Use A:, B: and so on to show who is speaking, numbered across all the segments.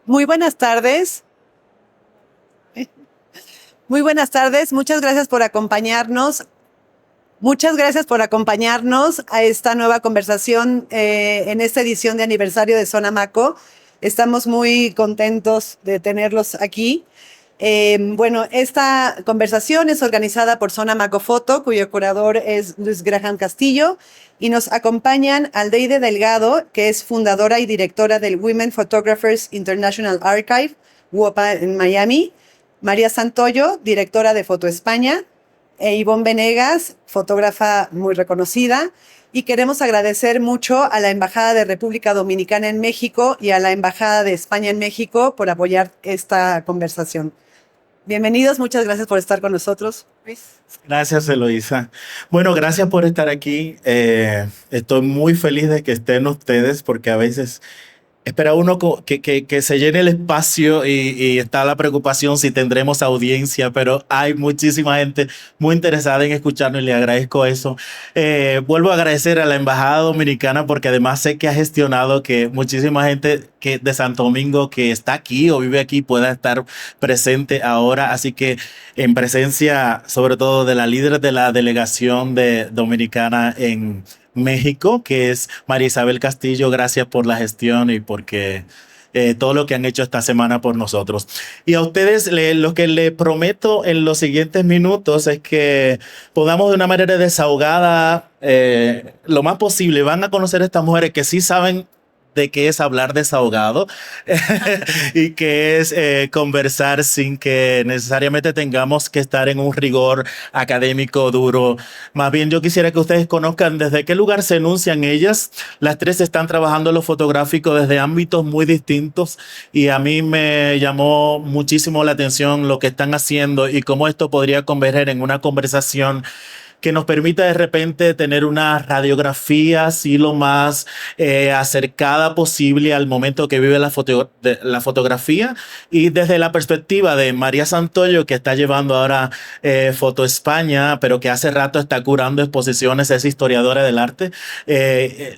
A: Muy buenas tardes. Muy buenas tardes. Muchas gracias por acompañarnos. Muchas gracias por acompañarnos a esta nueva conversación en esta edición de aniversario de Zona Maco. Estamos muy contentos de tenerlos aquí. Bueno, esta conversación es organizada por Zona Maco Foto, cuyo curador es Luis Graham Castillo, y nos acompañan Aldeide Delgado, que es fundadora y directora del Women Photographers International Archive, WOPA en Miami, María Santoyo, directora de Foto España, e Ivonne Venegas, fotógrafa muy reconocida. Y queremos agradecer mucho a la Embajada de República Dominicana en México y a la Embajada de España en México por apoyar esta conversación. Bienvenidos, muchas gracias por estar con nosotros. Luis.
B: Gracias, Eloisa. Bueno, gracias por estar aquí. Estoy muy feliz de que estén ustedes porque a veces espera uno que se llene el espacio y está la preocupación si tendremos audiencia, pero hay muchísima gente muy interesada en escucharnos y le agradezco eso. Vuelvo a agradecer a la Embajada Dominicana porque además sé que ha gestionado que muchísima gente de Santo Domingo que está aquí o vive aquí pueda estar presente ahora. Así que en presencia sobre todo de la líder de la delegación dominicana en México, que es María Isabel Castillo. Gracias por la gestión y porque todo lo que han hecho esta semana por nosotros. Y a ustedes lo que les prometo en los siguientes minutos es que podamos de una manera desahogada, lo más posible, van a conocer a estas mujeres que sí saben de qué es hablar desahogado y que es conversar sin que necesariamente tengamos que estar en un rigor académico duro. Más bien yo quisiera que ustedes conozcan desde qué lugar se enuncian ellas. Las tres están trabajando lo fotográfico desde ámbitos muy distintos y a mí me llamó muchísimo la atención lo que están haciendo y cómo esto podría converger en una conversación que nos permita de repente tener una radiografía así lo más acercada posible al momento que vive la fotografía y desde la perspectiva de María Santoyo, que está llevando ahora Foto España, pero que hace rato está curando exposiciones, es historiadora del arte,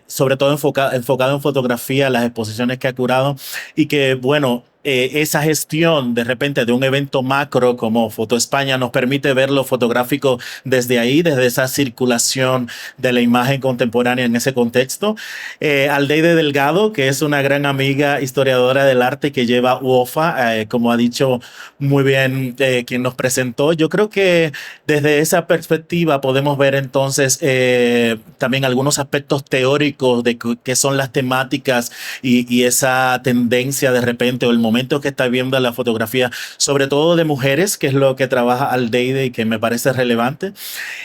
B: sobre todo enfocado en fotografía, las exposiciones que ha curado y que, bueno, esa gestión de repente de un evento macro como Foto España nos permite ver lo fotográfico desde ahí, desde esa circulación de la imagen contemporánea en ese contexto. Aldeide Delgado, que es una gran amiga historiadora del arte que lleva UOFA, como ha dicho muy bien quien nos presentó. Yo creo que desde esa perspectiva podemos ver entonces también algunos aspectos teóricos de qué son las temáticas y esa tendencia de repente o el momento que está viendo la fotografía, sobre todo de mujeres, que es lo que trabaja Aldeide y que me parece relevante.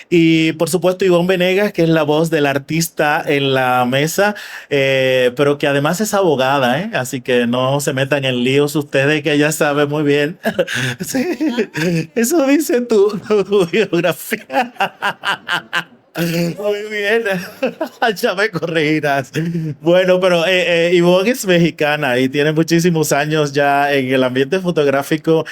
B: Y por supuesto Ivonne Venegas, que es la voz del artista en la mesa, pero que además es abogada, ¿eh? Así que no se metan en líos ustedes, que ella sabe muy bien. Sí, eso dice tu biografía. Muy bien, ya me corregirás. Bueno, pero Ivonne es mexicana y tiene muchísimos años ya en el ambiente fotográfico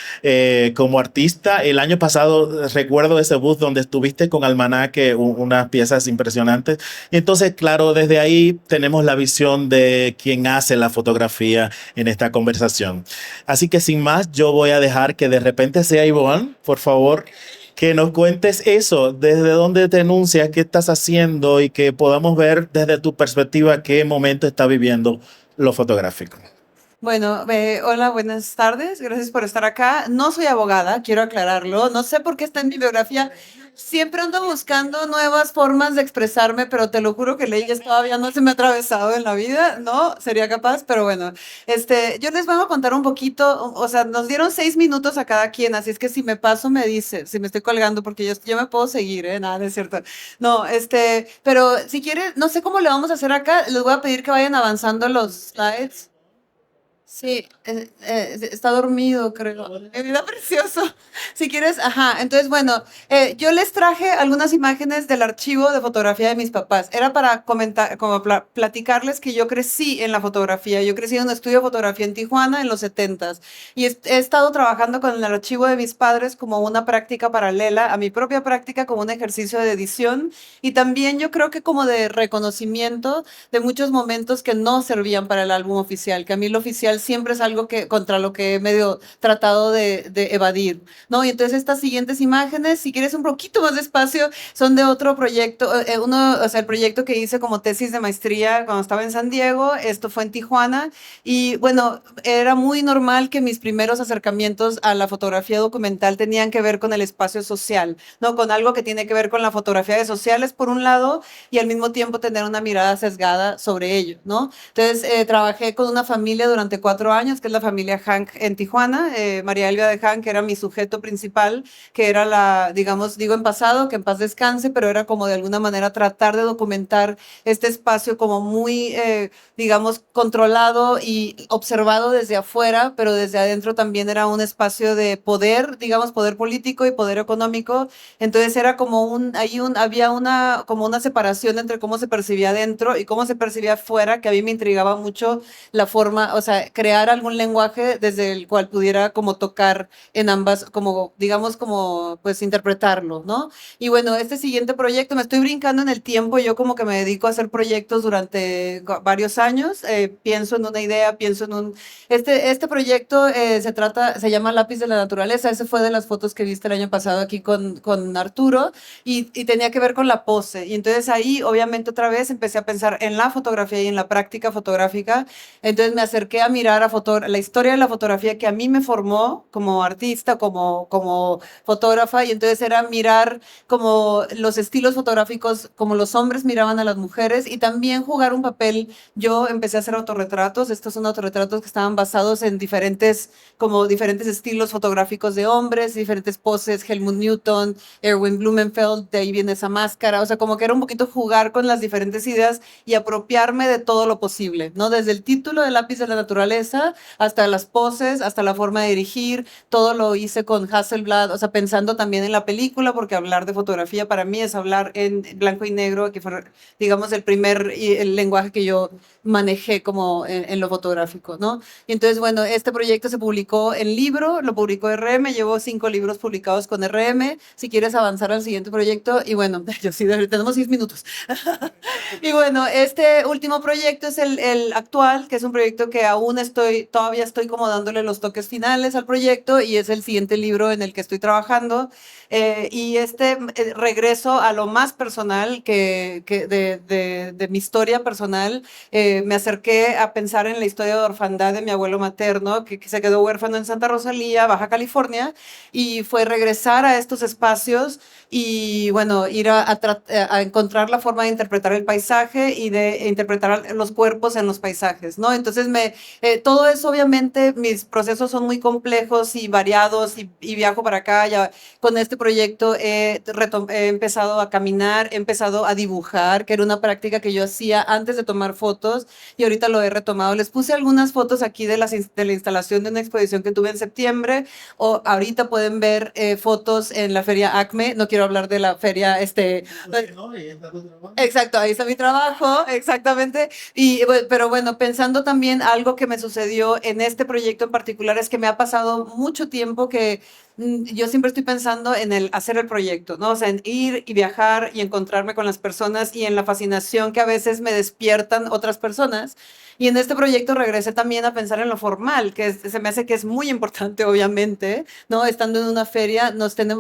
B: como artista. El año pasado recuerdo ese booth donde estuviste con Almanaque, unas piezas impresionantes. Y entonces, claro, desde ahí tenemos la visión de quien hace la fotografía en esta conversación. Así que sin más, yo voy a dejar que de repente sea Ivonne, por favor, que nos cuentes eso, desde dónde te enuncias, qué estás haciendo y que podamos ver desde tu perspectiva qué momento está viviendo lo fotográfico.
A: Bueno, hola, buenas tardes. Gracias por estar acá. No soy abogada, quiero aclararlo. No sé por qué está en mi biografía. Siempre ando buscando nuevas formas de expresarme, pero te lo juro que leyes todavía no se me ha atravesado en la vida, ¿no? Sería capaz, pero bueno. Yo les voy a contar un poquito, o sea, nos dieron 6 minutos a cada quien, así es que si me paso me dice, si me estoy colgando, porque yo me puedo seguir, ¿eh? Nada, no es cierto. No, pero si quieren, no sé cómo le vamos a hacer acá, les voy a pedir que vayan avanzando los slides. Sí, está dormido, creo. Mi vida precioso. Si quieres, ajá. Entonces, bueno, yo les traje algunas imágenes del archivo de fotografía de mis papás. Era para comentar, como platicarles que yo crecí en la fotografía. Yo crecí en un estudio de fotografía en Tijuana en los 70s y he estado trabajando con el archivo de mis padres como una práctica paralela a mi propia práctica, como un ejercicio de edición y también yo creo que como de reconocimiento de muchos momentos que no servían para el álbum oficial, que a mí lo oficial social siempre es algo que contra lo que he medio tratado de evadir, ¿no? Y entonces estas siguientes imágenes, si quieres un poquito más de espacio, son de otro proyecto, o sea, el proyecto que hice como tesis de maestría cuando estaba en San Diego, esto fue en Tijuana, y bueno, era muy normal que mis primeros acercamientos a la fotografía documental tenían que ver con el espacio social, ¿no? Con algo que tiene que ver con la fotografía de sociales, por un lado, y al mismo tiempo tener una mirada sesgada sobre ello, ¿no? Entonces, trabajé con una familia durante 4 años, que es la familia Hank en Tijuana, María Elvia de Hank, que era mi sujeto principal, que era la, digamos, digo en pasado, que en paz descanse, pero era como de alguna manera tratar de documentar este espacio como muy, digamos, controlado y observado desde afuera, pero desde adentro también era un espacio de poder, digamos, poder político y poder económico. Entonces era como había una, como una separación entre cómo se percibía adentro y cómo se percibía afuera, que a mí me intrigaba mucho la forma, o sea, crear algún lenguaje desde el cual pudiera como tocar en ambas, como, digamos, como, pues, interpretarlo, ¿no? Y bueno, este siguiente proyecto, me estoy brincando en el tiempo, yo como que me dedico a hacer proyectos durante varios años, pienso en una idea, pienso en un... Este proyecto se llama Lápiz de la Naturaleza, ese fue de las fotos que viste el año pasado aquí con Arturo, y tenía que ver con la pose, y entonces ahí obviamente otra vez empecé a pensar en la fotografía y en la práctica fotográfica, entonces me acerqué a mirar la historia de la fotografía que a mí me formó como artista, como fotógrafa, y entonces era mirar como los estilos fotográficos, como los hombres miraban a las mujeres y también jugar un papel. Yo empecé a hacer autorretratos, estos son autorretratos que estaban basados en diferentes estilos fotográficos de hombres, diferentes poses, Helmut Newton, Erwin Blumenfeld, de ahí viene esa máscara, o sea, como que era un poquito jugar con las diferentes ideas y apropiarme de todo lo posible, ¿no? Desde el título de Lápiz de la Naturaleza hasta las poses, hasta la forma de dirigir, todo lo hice con Hasselblad, o sea, pensando también en la película, porque hablar de fotografía para mí es hablar en blanco y negro, que fue, digamos, el lenguaje que yo manejé como en lo fotográfico, ¿no? Y entonces, bueno, este proyecto se publicó en libro, lo publicó RM, llevo 5 libros publicados con RM, si quieres avanzar al siguiente proyecto, y bueno, yo sí, tenemos 6 minutos. Y bueno, este último proyecto es el actual, que es un proyecto que todavía estoy como dándole los toques finales al proyecto y es el siguiente libro en el que estoy trabajando. Y regreso a lo más personal de mi historia personal. Me acerqué a pensar en la historia de orfandad de mi abuelo materno, que se quedó huérfano en Santa Rosalía, Baja California, y fue regresar a estos espacios y bueno, ir a encontrar la forma de interpretar el paisaje y de interpretar los cuerpos en los paisajes, ¿no? Entonces, todo eso, obviamente, mis procesos son muy complejos y variados y viajo para acá. Ya con este proyecto he empezado a caminar, he empezado a dibujar, que era una práctica que yo hacía antes de tomar fotos y ahorita lo he retomado. Les puse algunas fotos aquí de la instalación de una exposición que tuve en septiembre, o ahorita pueden ver fotos en la feria ACME. No quiero hablar de la feria, exacto, ahí está mi trabajo, exactamente. Pero bueno, pensando también algo que me sucedió en este proyecto en particular es que me ha pasado mucho tiempo que yo siempre estoy pensando en hacer el proyecto, ¿no? O sea, en ir y viajar y encontrarme con las personas y en la fascinación que a veces me despiertan otras personas. Y en este proyecto regresé también a pensar en lo formal, se me hace que es muy importante, obviamente, ¿no? Estando en una feria,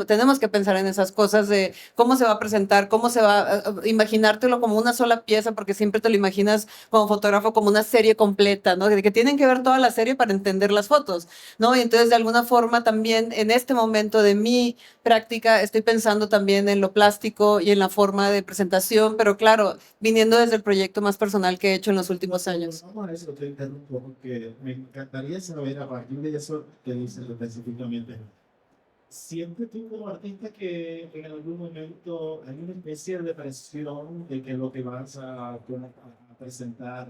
A: tenemos que pensar en esas cosas de cómo se va a presentar, cómo se va a imaginártelo como una sola pieza, porque siempre te lo imaginas como fotógrafo como una serie completa, ¿no? De que tienen que ver toda la serie para entender las fotos, ¿no? Y entonces, de alguna forma, también en este momento de mi práctica, estoy pensando también en lo plástico y en la forma de presentación, pero claro, viniendo desde el proyecto más personal que he hecho en los últimos años.
B: Vamos a eso, te interrumpo, porque me encantaría saber a partir de eso que dices específicamente. ¿Sientes tú como artista que en algún momento hay una especie de presión de que lo que vas a presentar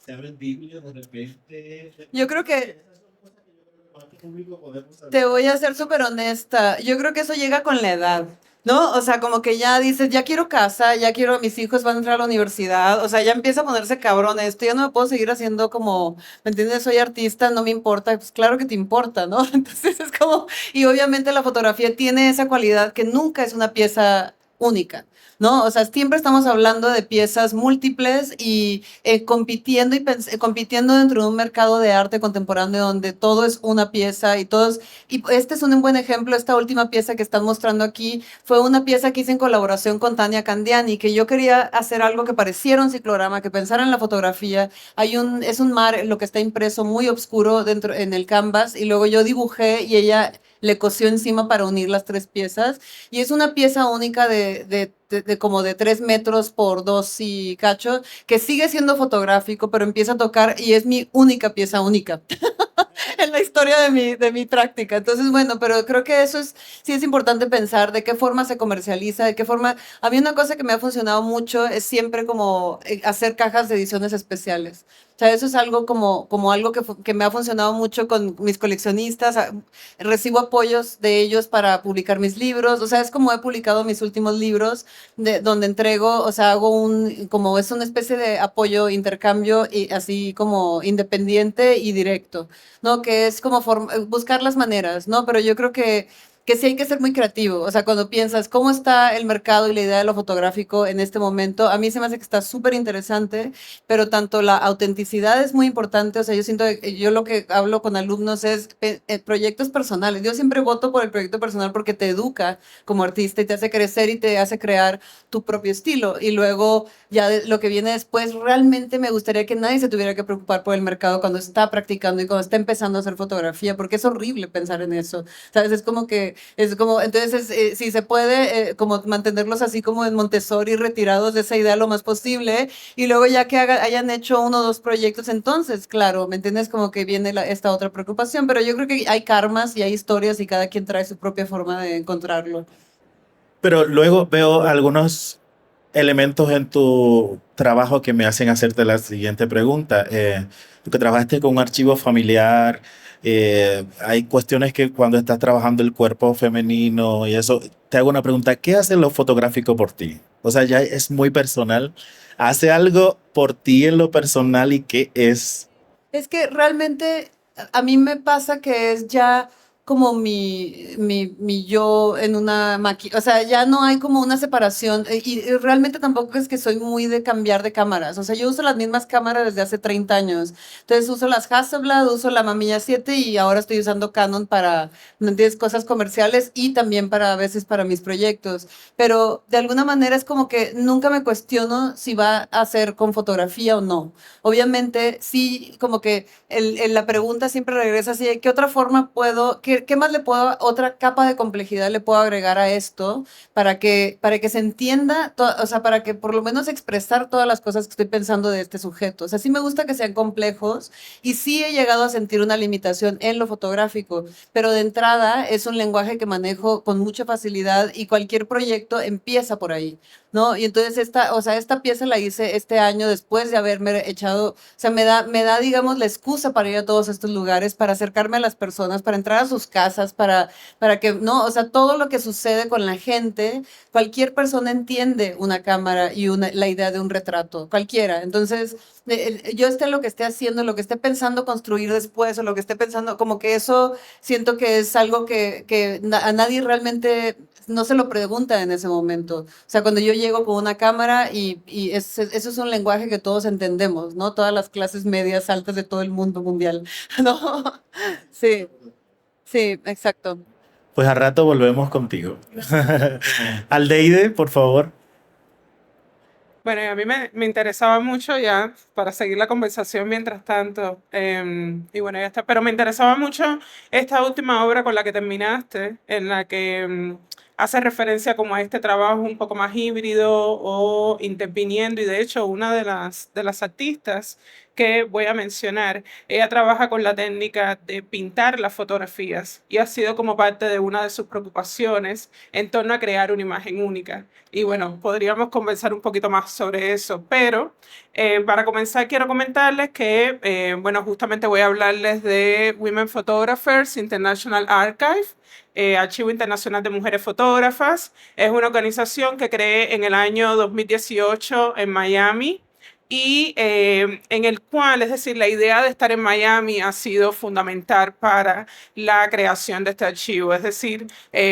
B: sea vendible de repente?
A: Yo creo que
B: Esas son cosas que yo creo que para este público podemos saber.
A: te voy a ser súper honesta. Yo creo que eso llega con la edad, ¿no? O sea, como que ya dices, ya quiero casa, ya quiero, mis hijos van a entrar a la universidad. O sea, ya empieza a ponerse cabrón esto. Ya no me puedo seguir haciendo como, ¿me entiendes? Soy artista, no me importa. Pues claro que te importa, ¿no? Entonces es como, y obviamente la fotografía tiene esa cualidad que nunca es una pieza única, ¿no? O sea, siempre estamos hablando de piezas múltiples y compitiendo compitiendo dentro de un mercado de arte contemporáneo donde todo es una pieza y todos, y este es un buen ejemplo, esta última pieza que están mostrando aquí fue una pieza que hice en colaboración con Tania Candiani, que yo quería hacer algo que pareciera un ciclorama, que pensara en la fotografía. Es un mar, lo que está impreso muy oscuro dentro en el canvas y luego yo dibujé y ella le cosió encima para unir las tres piezas y es una pieza única de como de 3 metros por 2 y cacho, que sigue siendo fotográfico, pero empieza a tocar y es mi única pieza única en la historia de mi práctica. Entonces, bueno, pero creo que eso es, sí es importante pensar de qué forma se comercializa, de qué forma. A mí una cosa que me ha funcionado mucho es siempre como hacer cajas de ediciones especiales. O sea, eso es algo como algo que me ha funcionado mucho con mis coleccionistas. Recibo apoyos de ellos para publicar mis libros. O sea, es como he publicado mis últimos libros, donde entrego, o sea, hago como es una especie de apoyo, intercambio, y así como independiente y directo. ¿No? Que es como buscar las maneras, ¿no? Pero yo creo que sí hay que ser muy creativo. O sea, cuando piensas cómo está el mercado y la idea de lo fotográfico en este momento, a mí se me hace que está súper interesante, pero tanto la autenticidad es muy importante. O sea, yo siento que yo lo que hablo con alumnos es proyectos personales. Yo siempre voto por el proyecto personal porque te educa como artista y te hace crecer y te hace crear tu propio estilo. Y luego ya lo que viene después, realmente me gustaría que nadie se tuviera que preocupar por el mercado cuando está practicando y cuando está empezando a hacer fotografía, porque es horrible pensar en eso, ¿sabes? Es como, entonces, si se puede, como mantenerlos así como en Montessori, retirados de esa idea lo más posible, y luego ya que hayan hecho 1 o 2 proyectos, entonces, claro, ¿me entiendes? Como que viene esta otra preocupación, pero yo creo que hay karmas y hay historias y cada quien trae su propia forma de encontrarlo.
B: Pero luego veo algunos elementos en tu trabajo que me hacen hacerte la siguiente pregunta. Tú que trabajaste con un archivo familiar, hay cuestiones que cuando estás trabajando el cuerpo femenino y eso, te hago una pregunta, ¿qué hace lo fotográfico por ti? O sea, ya es muy personal. ¿Hace algo por ti en lo personal y qué es?
A: Es que realmente a mí me pasa que es ya como mi yo en una máquina, o sea, ya no hay como una separación y realmente tampoco es que soy muy de cambiar de cámaras, o sea, yo uso las mismas cámaras desde hace 30 años, entonces uso las Hasselblad, uso la Mamiya 7 y ahora estoy usando Canon para, ¿me entiendes? Cosas comerciales y también para a veces para mis proyectos, pero de alguna manera es como que nunca me cuestiono si va a ser con fotografía o no. Obviamente, sí, como que la pregunta siempre regresa así, ¿de qué otra forma puedo, qué más le puedo, otra capa de complejidad le puedo agregar a esto para que se entienda, o sea, para que por lo menos expresar todas las cosas que estoy pensando de este sujeto? O sea, sí me gusta que sean complejos y sí he llegado a sentir una limitación en lo fotográfico, pero de entrada es un lenguaje que manejo con mucha facilidad y cualquier proyecto empieza por ahí. ¿No? Y entonces o sea, esta pieza la hice este año después de haberme echado, o sea, me da, digamos, la excusa para ir a todos estos lugares, para acercarme a las personas, para entrar a sus casas, para que, ¿no? O sea, todo lo que sucede con la gente, cualquier persona entiende una cámara y la idea de un retrato, cualquiera. Entonces, yo esté lo que esté haciendo, lo que esté pensando construir después o lo que esté pensando, como que eso siento que es algo que a nadie realmente no se lo pregunta en ese momento. O sea, cuando yo llego con una cámara eso es un lenguaje que todos entendemos, ¿no? Todas las clases medias, altas de todo el mundo mundial, ¿no? Sí, sí, exacto.
B: Pues a rato volvemos contigo. Aldeide, por favor.
C: Bueno, y a mí me interesaba mucho ya, para seguir la conversación mientras tanto, y bueno, ya está, pero me interesaba mucho esta última obra con la que terminaste, en la que hace referencia como a este trabajo un poco más híbrido o interviniendo, y de hecho una de las artistas que voy a mencionar, ella trabaja con la técnica de pintar las fotografías y ha sido como parte de una de sus preocupaciones en torno a crear una imagen única. Y bueno, podríamos conversar un poquito más sobre eso, pero para comenzar quiero comentarles que, bueno, justamente voy a hablarles de Women Photographers International Archive, Archivo Internacional de Mujeres Fotógrafas. Es una organización que creé en el año 2018 en Miami y en el cual, es decir, la idea de estar en Miami ha sido fundamental para la creación de este archivo, es decir,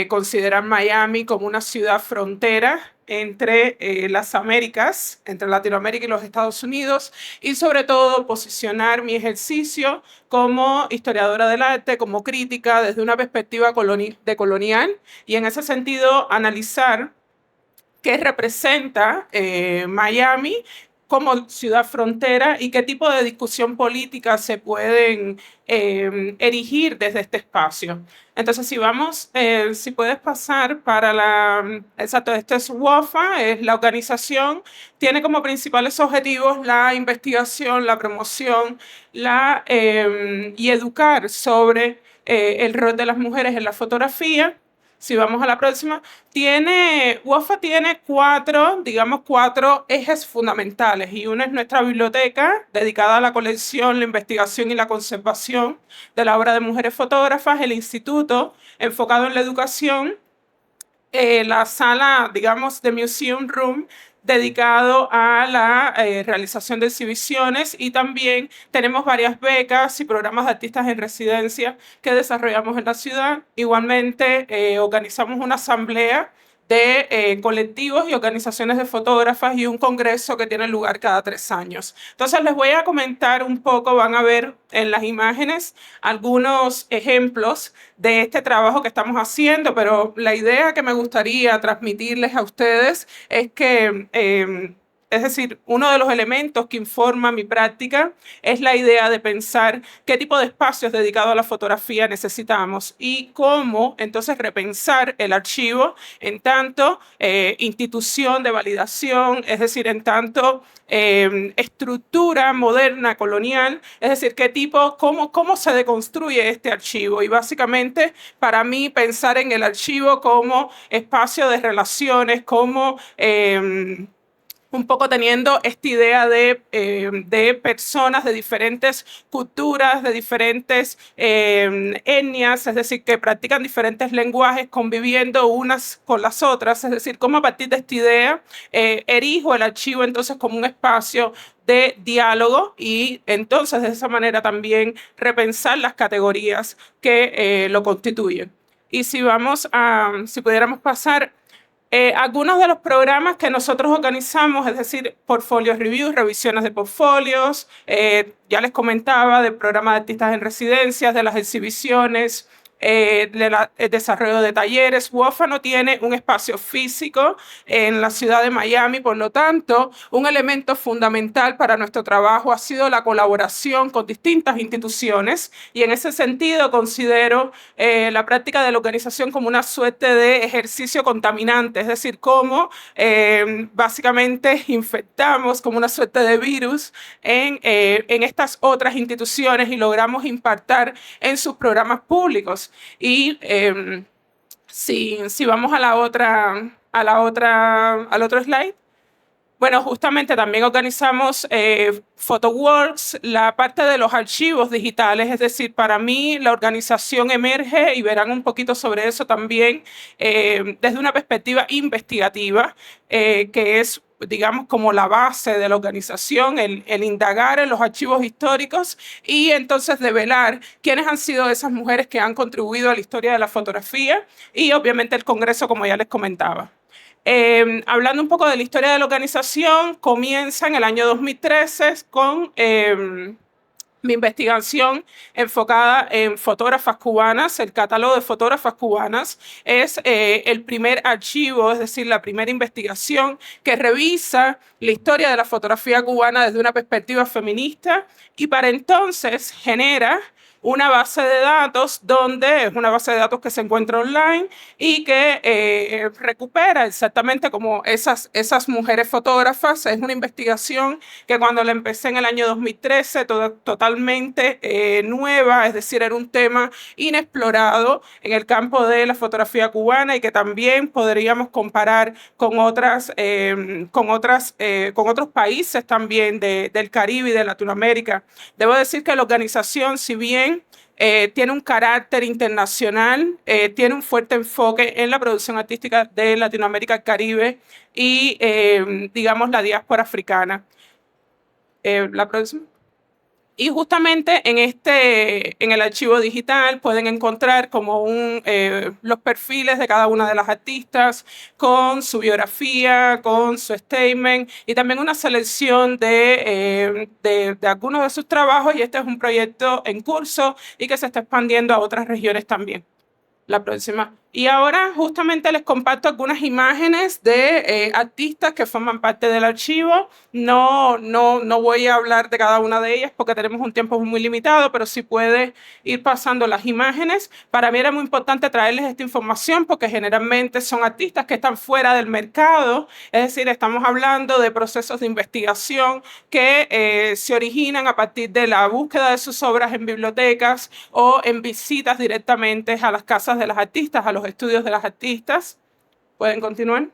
C: considerar Miami como una ciudad frontera entre las Américas, entre Latinoamérica y los Estados Unidos, y sobre todo posicionar mi ejercicio como historiadora del arte, como crítica desde una perspectiva decolonial, y en ese sentido analizar qué representa Miami como ciudad frontera y qué tipo de discusión política se pueden erigir desde este espacio. Entonces, si vamos, si puedes pasar para exacto, este es WOFA, es la organización, tiene como principales objetivos la investigación, la promoción, y educar sobre el rol de las mujeres en la fotografía. Si vamos a la próxima, WOFA tiene cuatro ejes fundamentales, y uno es nuestra biblioteca dedicada a la colección, la investigación y la conservación de la obra de mujeres fotógrafas, el instituto enfocado en la educación, la sala, digamos, de Museum Room, dedicado a la realización de exhibiciones, y también tenemos varias becas y programas de artistas en residencia que desarrollamos en la ciudad. Igualmente, organizamos una asamblea de colectivos y organizaciones de fotógrafas y un congreso que tiene lugar cada 3 años. Entonces les voy a comentar un poco, van a ver en las imágenes algunos ejemplos de este trabajo que estamos haciendo, pero la idea que me gustaría transmitirles a ustedes es que es decir, uno de los elementos que informa mi práctica es la idea de pensar qué tipo de espacios dedicados a la fotografía necesitamos y cómo entonces repensar el archivo en tanto institución de validación, es decir, en tanto estructura moderna colonial, es decir, cómo se deconstruye este archivo. Y básicamente, para mí, pensar en el archivo como espacio de relaciones, como un poco teniendo esta idea de personas de diferentes culturas, de diferentes etnias, es decir, que practican diferentes lenguajes conviviendo unas con las otras, es decir, cómo a partir de esta idea erijo el archivo entonces como un espacio de diálogo, y entonces de esa manera también repensar las categorías que lo constituyen. Y si pudiéramos pasar algunos de los programas que nosotros organizamos, es decir, portfolio reviews, revisiones de portfolios, ya les comentaba del programa de artistas en residencias, de las exhibiciones, el desarrollo de talleres. WOFA no tiene un espacio físico en la ciudad de Miami, por lo tanto, un elemento fundamental para nuestro trabajo ha sido la colaboración con distintas instituciones, y en ese sentido considero la práctica de la organización como una suerte de ejercicio contaminante, es decir, cómo básicamente infectamos como una suerte de virus en estas otras instituciones y logramos impactar en sus programas públicos. Y si vamos al otro slide. Bueno, justamente también organizamos PhotoWorks, la parte de los archivos digitales, es decir, para mí la organización emerge, y verán un poquito sobre eso también, desde una perspectiva investigativa, que es, digamos, como la base de la organización, el indagar en los archivos históricos y entonces develar quiénes han sido esas mujeres que han contribuido a la historia de la fotografía, y obviamente el Congreso, como ya les comentaba. Hablando un poco de la historia de la organización, comienza en el año 2013 con mi investigación enfocada en fotógrafas cubanas. El catálogo de fotógrafas cubanas es el primer archivo, es decir, la primera investigación que revisa la historia de la fotografía cubana desde una perspectiva feminista, y para entonces genera una base de datos donde es una base de datos que se encuentra online y que recupera exactamente como esas mujeres fotógrafas. Es una investigación que cuando la empecé en el año 2013, totalmente nueva, es decir, era un tema inexplorado en el campo de la fotografía cubana y que también podríamos comparar con otros países también del Caribe y de Latinoamérica. Debo decir que la organización, si bien tiene un carácter internacional, tiene un fuerte enfoque en la producción artística de Latinoamérica, el Caribe y, digamos, la diáspora africana. La próxima. Y justamente en el archivo digital pueden encontrar como los perfiles de cada una de las artistas con su biografía, con su statement y también una selección de algunos de sus trabajos. Y este es un proyecto en curso y que se está expandiendo a otras regiones también. La próxima. Y ahora justamente les comparto algunas imágenes de artistas que forman parte del archivo. No voy a hablar de cada una de ellas porque tenemos un tiempo muy limitado, pero sí puede ir pasando las imágenes. Para mí era muy importante traerles esta información porque generalmente son artistas que están fuera del mercado, es decir, estamos hablando de procesos de investigación que se originan a partir de la búsqueda de sus obras en bibliotecas o en visitas directamente a las casas de las artistas, a los estudios de las artistas. ¿Pueden continuar?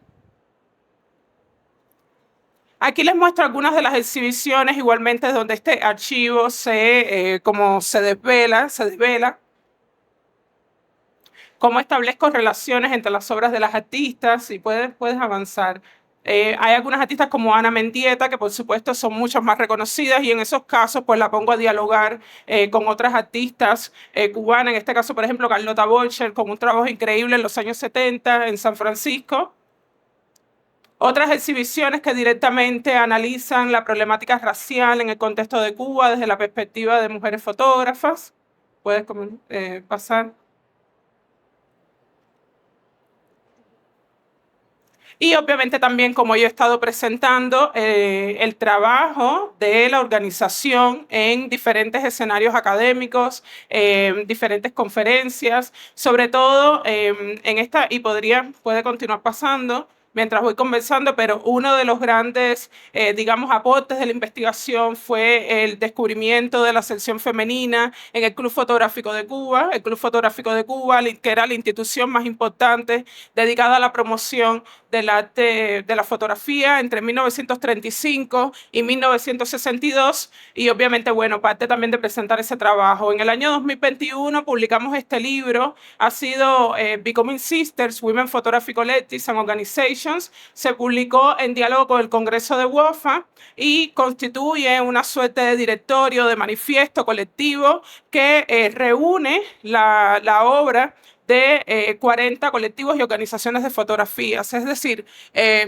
C: Aquí les muestro algunas de las exhibiciones, igualmente donde este archivo como se desvela, cómo establezco relaciones entre las obras de las artistas y puedes avanzar. Hay algunas artistas como Ana Mendieta que por supuesto son muchas más reconocidas y en esos casos pues la pongo a dialogar con otras artistas cubanas, en este caso por ejemplo Carlota Bolcher con un trabajo increíble en los años 70 en San Francisco. Otras exhibiciones que directamente analizan la problemática racial en el contexto de Cuba desde la perspectiva de mujeres fotógrafas. Puedes pasar. Y obviamente también, como yo he estado presentando, el trabajo de la organización en diferentes escenarios académicos, diferentes conferencias, sobre todo en esta, y puede continuar pasando mientras voy conversando, pero uno de los grandes, digamos, aportes de la investigación fue el descubrimiento de la sección femenina en el Club Fotográfico de Cuba, que era la institución más importante dedicada a la promoción del arte de la fotografía entre 1935 y 1962 y obviamente, bueno, parte también de presentar ese trabajo. En el año 2021 publicamos este libro, ha sido Becoming Sisters, Women Photography Collectives and Organizations, se publicó en diálogo con el Congreso de WOFA y constituye una suerte de directorio, de manifiesto colectivo que reúne la obra de 40 colectivos y organizaciones de fotografías, es decir,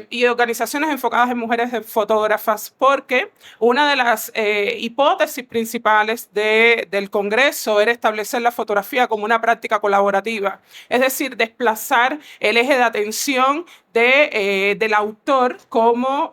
C: y organizaciones enfocadas en mujeres fotógrafas, porque una de las hipótesis principales del Congreso era establecer la fotografía como una práctica colaborativa, es decir, desplazar el eje de atención del autor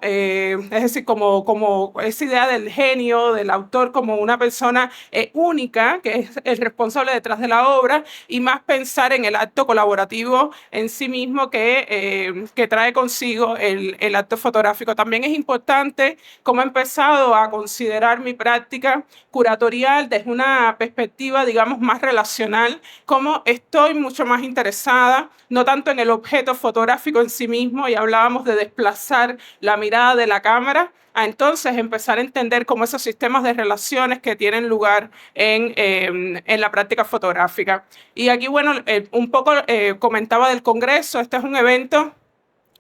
C: es decir, como esa idea del genio, del autor como una persona única, que es el responsable detrás de la obra, y más pensar en el acto colaborativo en sí mismo que trae consigo el acto fotográfico. También es importante cómo he empezado a considerar mi práctica curatorial desde una perspectiva, digamos, más relacional, cómo estoy mucho más interesada, no tanto en el objeto fotográfico en sí mismo, y hablábamos de desplazar la mirada de la cámara, a entonces empezar a entender cómo esos sistemas de relaciones que tienen lugar en la práctica fotográfica. Y aquí, bueno, un poco comentaba del Congreso. Este es un evento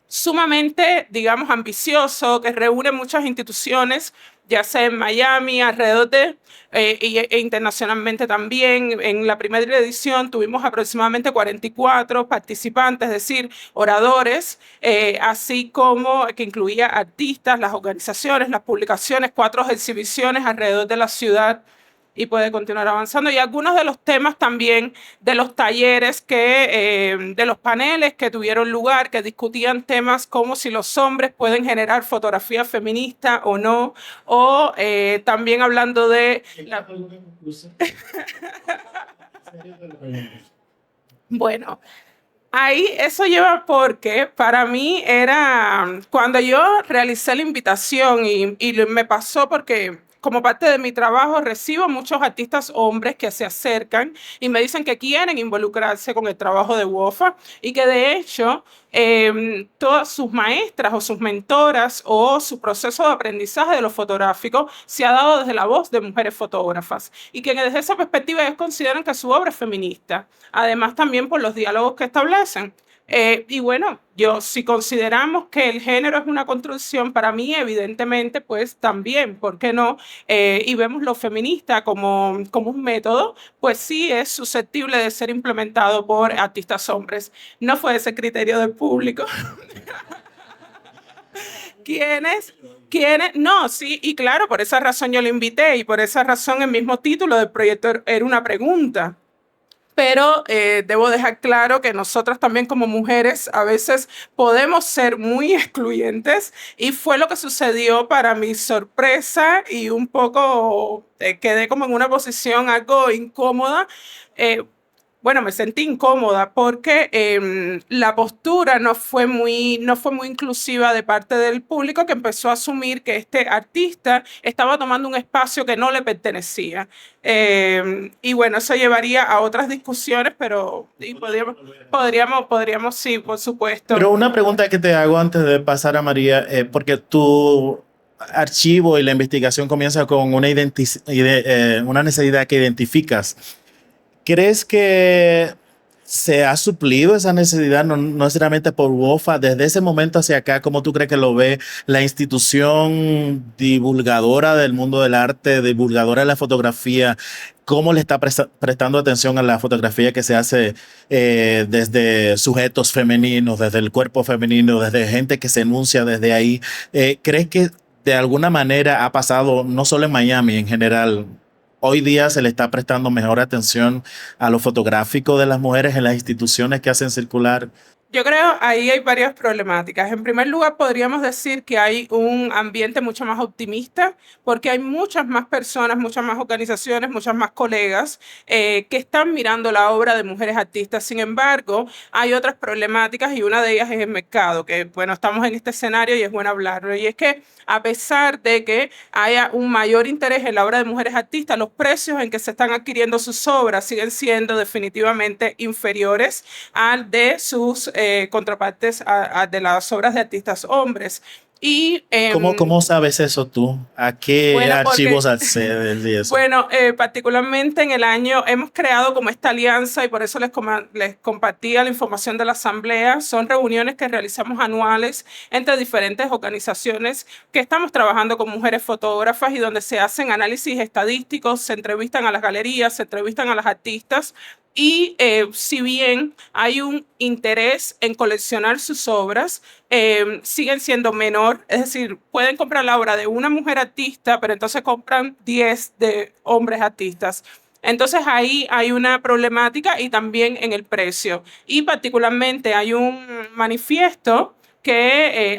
C: sumamente, digamos, ambicioso, que reúne muchas instituciones, ya sea en Miami, alrededor e internacionalmente también. En la primera edición tuvimos aproximadamente 44 participantes, es decir, oradores, así como que incluía artistas, las organizaciones, las publicaciones, 4 exhibiciones alrededor de la ciudad. Y puede continuar avanzando. Y algunos de los temas también de los talleres, de los paneles que tuvieron lugar, que discutían temas como si los hombres pueden generar fotografía feminista o no, o también hablando de... Bueno, ahí eso lleva porque para mí era, cuando yo realicé la invitación y me pasó porque como parte de mi trabajo recibo muchos artistas hombres que se acercan y me dicen que quieren involucrarse con el trabajo de WOFA y que de hecho todas sus maestras o sus mentoras o su proceso de aprendizaje de lo fotográfico se ha dado desde la voz de mujeres fotógrafas y que desde esa perspectiva ellos consideran que su obra es feminista, además también por los diálogos que establecen. Y bueno, si consideramos que el género es una construcción, para mí, evidentemente, pues también, ¿por qué no? Y vemos lo feminista como un método, pues sí es susceptible de ser implementado por artistas hombres. No fue ese criterio del público. ¿Quiénes? ¿Quiénes? No, sí, y claro, por esa razón yo lo invité y por esa razón el mismo título del proyecto era una pregunta. Pero debo dejar claro que nosotras también como mujeres a veces podemos ser muy excluyentes y fue lo que sucedió para mi sorpresa y un poco quedé como en una posición algo incómoda. Eh, bueno, me sentí incómoda porque la postura no fue muy inclusiva de parte del público, que empezó a asumir que este artista estaba tomando un espacio que no le pertenecía. Y bueno, eso llevaría a otras discusiones, pero podríamos, sí, por supuesto.
B: Pero una pregunta que te hago antes de pasar a María, porque tu archivo y la investigación comienza con una necesidad que identificas. ¿Crees que se ha suplido esa necesidad, no necesariamente por WOFA, desde ese momento hacia acá? ¿Cómo tú crees que lo ve la institución divulgadora del mundo del arte, divulgadora de la fotografía? ¿Cómo le está prestando atención a la fotografía que se hace desde sujetos femeninos, desde el cuerpo femenino, desde gente que se enuncia desde ahí? ¿Crees que de alguna manera ha pasado, no solo en Miami, en general? Hoy día se le está prestando mejor atención a lo fotográfico de las mujeres en las instituciones que hacen circular.
C: Yo creo ahí hay varias problemáticas. En primer lugar, podríamos decir que hay un ambiente mucho más optimista porque hay muchas más personas, muchas más organizaciones, muchas más colegas que están mirando la obra de mujeres artistas. Sin embargo, hay otras problemáticas y una de ellas es el mercado, que bueno, estamos en este escenario y es bueno hablarlo. Y es que a pesar de que haya un mayor interés en la obra de mujeres artistas, los precios en que se están adquiriendo sus obras siguen siendo definitivamente inferiores al de sus contrapartes de las obras de artistas hombres. Y,
B: ¿Cómo sabes eso tú? ¿A qué
C: bueno,
B: archivos accedes y eso?
C: bueno, particularmente en el año hemos creado como esta alianza y por eso les compartía la información de la asamblea. Son reuniones que realizamos anuales entre diferentes organizaciones que estamos trabajando con mujeres fotógrafas y donde se hacen análisis estadísticos, se entrevistan a las galerías, se entrevistan a las artistas. Y si bien hay un interés en coleccionar sus obras, siguen siendo menor, es decir, pueden comprar la obra de una mujer artista, pero entonces compran 10 de hombres artistas. Entonces ahí hay una problemática y también en el precio. Y particularmente hay un manifiesto que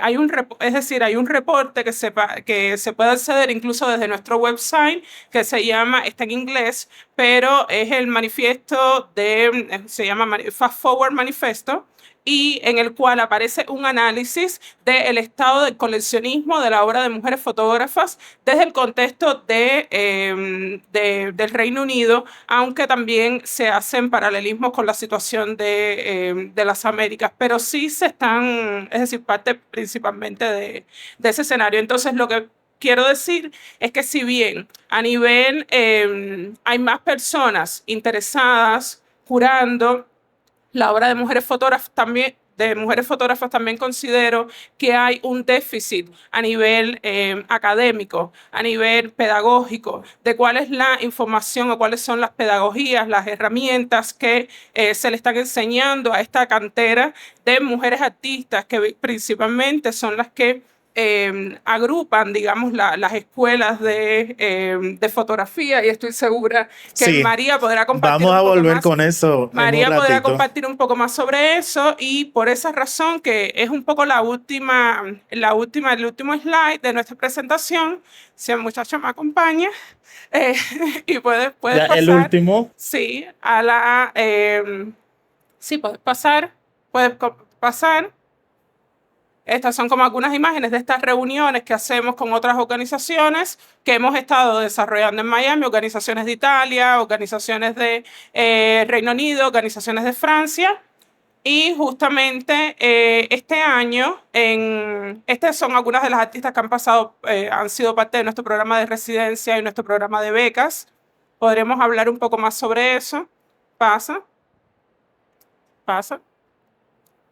C: es decir, hay un reporte que se puede acceder incluso desde nuestro website, que está en inglés, pero es el manifiesto se llama Fast Forward Manifesto, y en el cual aparece un análisis del estado del coleccionismo de la obra de mujeres fotógrafas desde el contexto del Reino Unido, aunque también se hacen paralelismos con la situación de las Américas, pero sí es decir, parte principalmente de ese escenario. Entonces, lo que quiero decir es que si bien a nivel hay más personas interesadas curando la obra de mujeres fotógrafas, también considero que hay un déficit a nivel académico, a nivel pedagógico, de cuál es la información o cuáles son las pedagogías, las herramientas que se le están enseñando a esta cantera de mujeres artistas, que principalmente son las que agrupan, digamos, las escuelas de fotografía, y estoy segura que
B: Sí,
C: María podrá compartir
B: vamos
C: un
B: a
C: poco
B: volver
C: más.
B: con eso en un
C: María podrá
B: ratito.
C: compartir un poco más sobre eso y por esa razón que es un poco el último slide de nuestra presentación. Si el muchacho me acompaña eh, y puedes
B: Ya el
C: pasar,
B: último.
C: sí, sí, puedes pasar. Estas son como algunas imágenes de estas reuniones que hacemos con otras organizaciones que hemos estado desarrollando en Miami, organizaciones de Italia, organizaciones de Reino Unido, organizaciones de Francia. Y justamente este año, estas son algunas de las artistas que han sido parte de nuestro programa de residencia y nuestro programa de becas. Podremos hablar un poco más sobre eso. Pasa.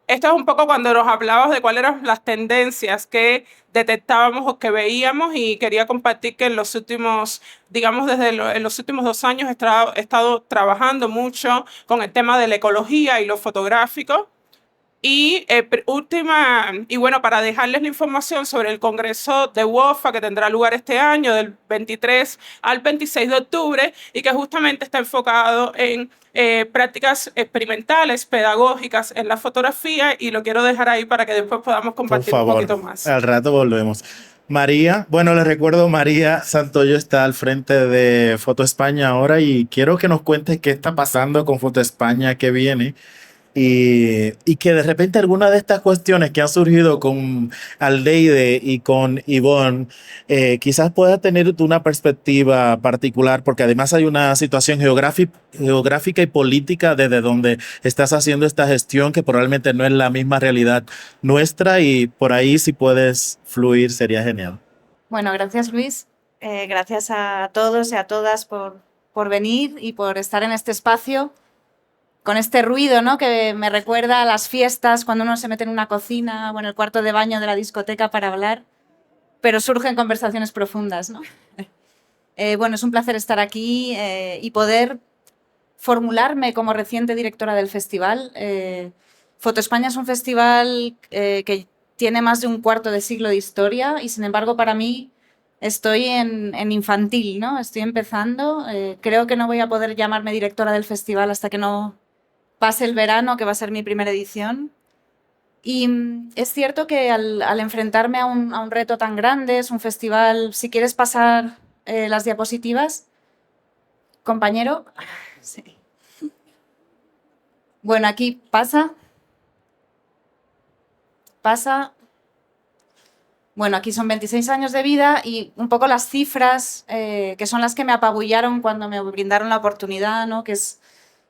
C: esto es un poco cuando nos hablabas de cuáles eran las tendencias que detectábamos o que veíamos, y quería compartir que en los últimos, digamos, en los últimos 2 años he estado trabajando mucho con el tema de la ecología y lo fotográfico. Y bueno, para dejarles la información sobre el Congreso de WOFA que tendrá lugar este año, del 23 al 26 de octubre, y que justamente está enfocado en prácticas experimentales, pedagógicas en la fotografía, y lo quiero dejar ahí para que después podamos
B: Por
C: compartir un
B: favor,
C: poquito más.
B: al rato volvemos. María, bueno, les recuerdo, María Santoyo está al frente de Foto España ahora y quiero que nos cuentes qué está pasando con Foto España que viene. Y que de repente alguna de estas cuestiones que han surgido con Aldeide y con Ivonne, quizás pueda tener una perspectiva particular, porque además hay una situación geográfica y política desde donde estás haciendo esta gestión que probablemente no es la misma realidad nuestra, y por ahí si puedes fluir sería genial.
D: Bueno, gracias Luis. Gracias a todos y a todas por venir y por estar en este espacio con este ruido, ¿no?, que me recuerda a las fiestas cuando uno se mete en una cocina o en el cuarto de baño de la discoteca para hablar, pero surgen conversaciones profundas, ¿no? Bueno, es un placer estar aquí y poder formularme como reciente directora del festival. Foto España es un festival que tiene más de un cuarto de siglo de historia y, sin embargo, para mí estoy en infantil, ¿no? Estoy empezando. Creo que no voy a poder llamarme directora del festival hasta que no pase el verano, que va a ser mi primera edición. Y es cierto que al enfrentarme a un reto tan grande, es un festival, si quieres pasar las diapositivas, compañero. Sí. Bueno, aquí pasa. Bueno, aquí son 26 años de vida y un poco las cifras que son las que me apabullaron cuando me brindaron la oportunidad, ¿no?, que es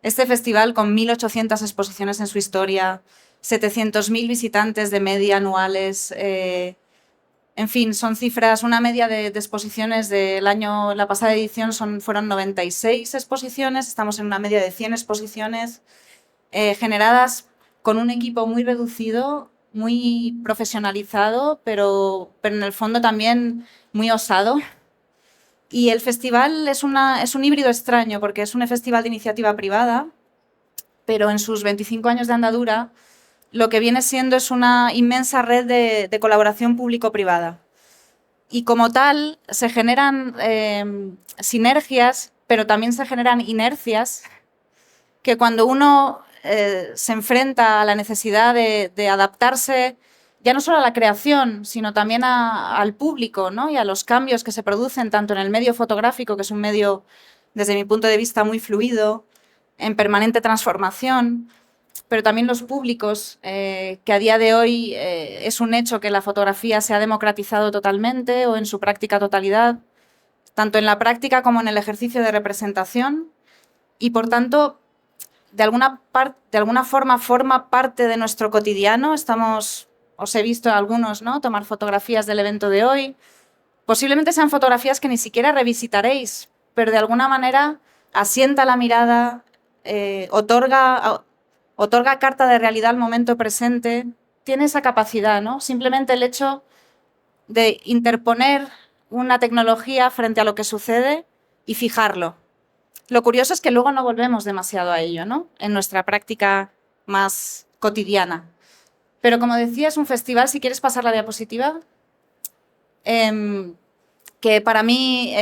D: este festival con 1.800 exposiciones en su historia, 700.000 visitantes de media anuales. En fin, son cifras, una media de exposiciones del año, la pasada edición fueron 96 exposiciones, estamos en una media de 100 exposiciones generadas con un equipo muy reducido, muy profesionalizado, pero en el fondo también muy osado. Y el festival es un híbrido extraño porque es un festival de iniciativa privada, pero en sus 25 años de andadura lo que viene siendo es una inmensa red de colaboración público-privada. Y como tal se generan sinergias, pero también se generan inercias que cuando uno se enfrenta a la necesidad de adaptarse ya no solo a la creación, sino también al público, ¿no?, y a los cambios que se producen tanto en el medio fotográfico, que es un medio, desde mi punto de vista, muy fluido, en permanente transformación, pero también los públicos, que a día de hoy es un hecho que la fotografía se ha democratizado totalmente o en su práctica totalidad, tanto en la práctica como en el ejercicio de representación, y por tanto, de alguna forma forma parte de nuestro cotidiano. Os he visto a algunos, ¿no?, tomar fotografías del evento de hoy. Posiblemente sean fotografías que ni siquiera revisitaréis, pero de alguna manera asienta la mirada, otorga carta de realidad al momento presente, tiene esa capacidad, ¿no? Simplemente el hecho de interponer una tecnología frente a lo que sucede y fijarlo. Lo curioso es que luego no volvemos demasiado a ello, ¿no?, en nuestra práctica más cotidiana. Pero como decía, es un festival, si quieres pasar la diapositiva, que para mí,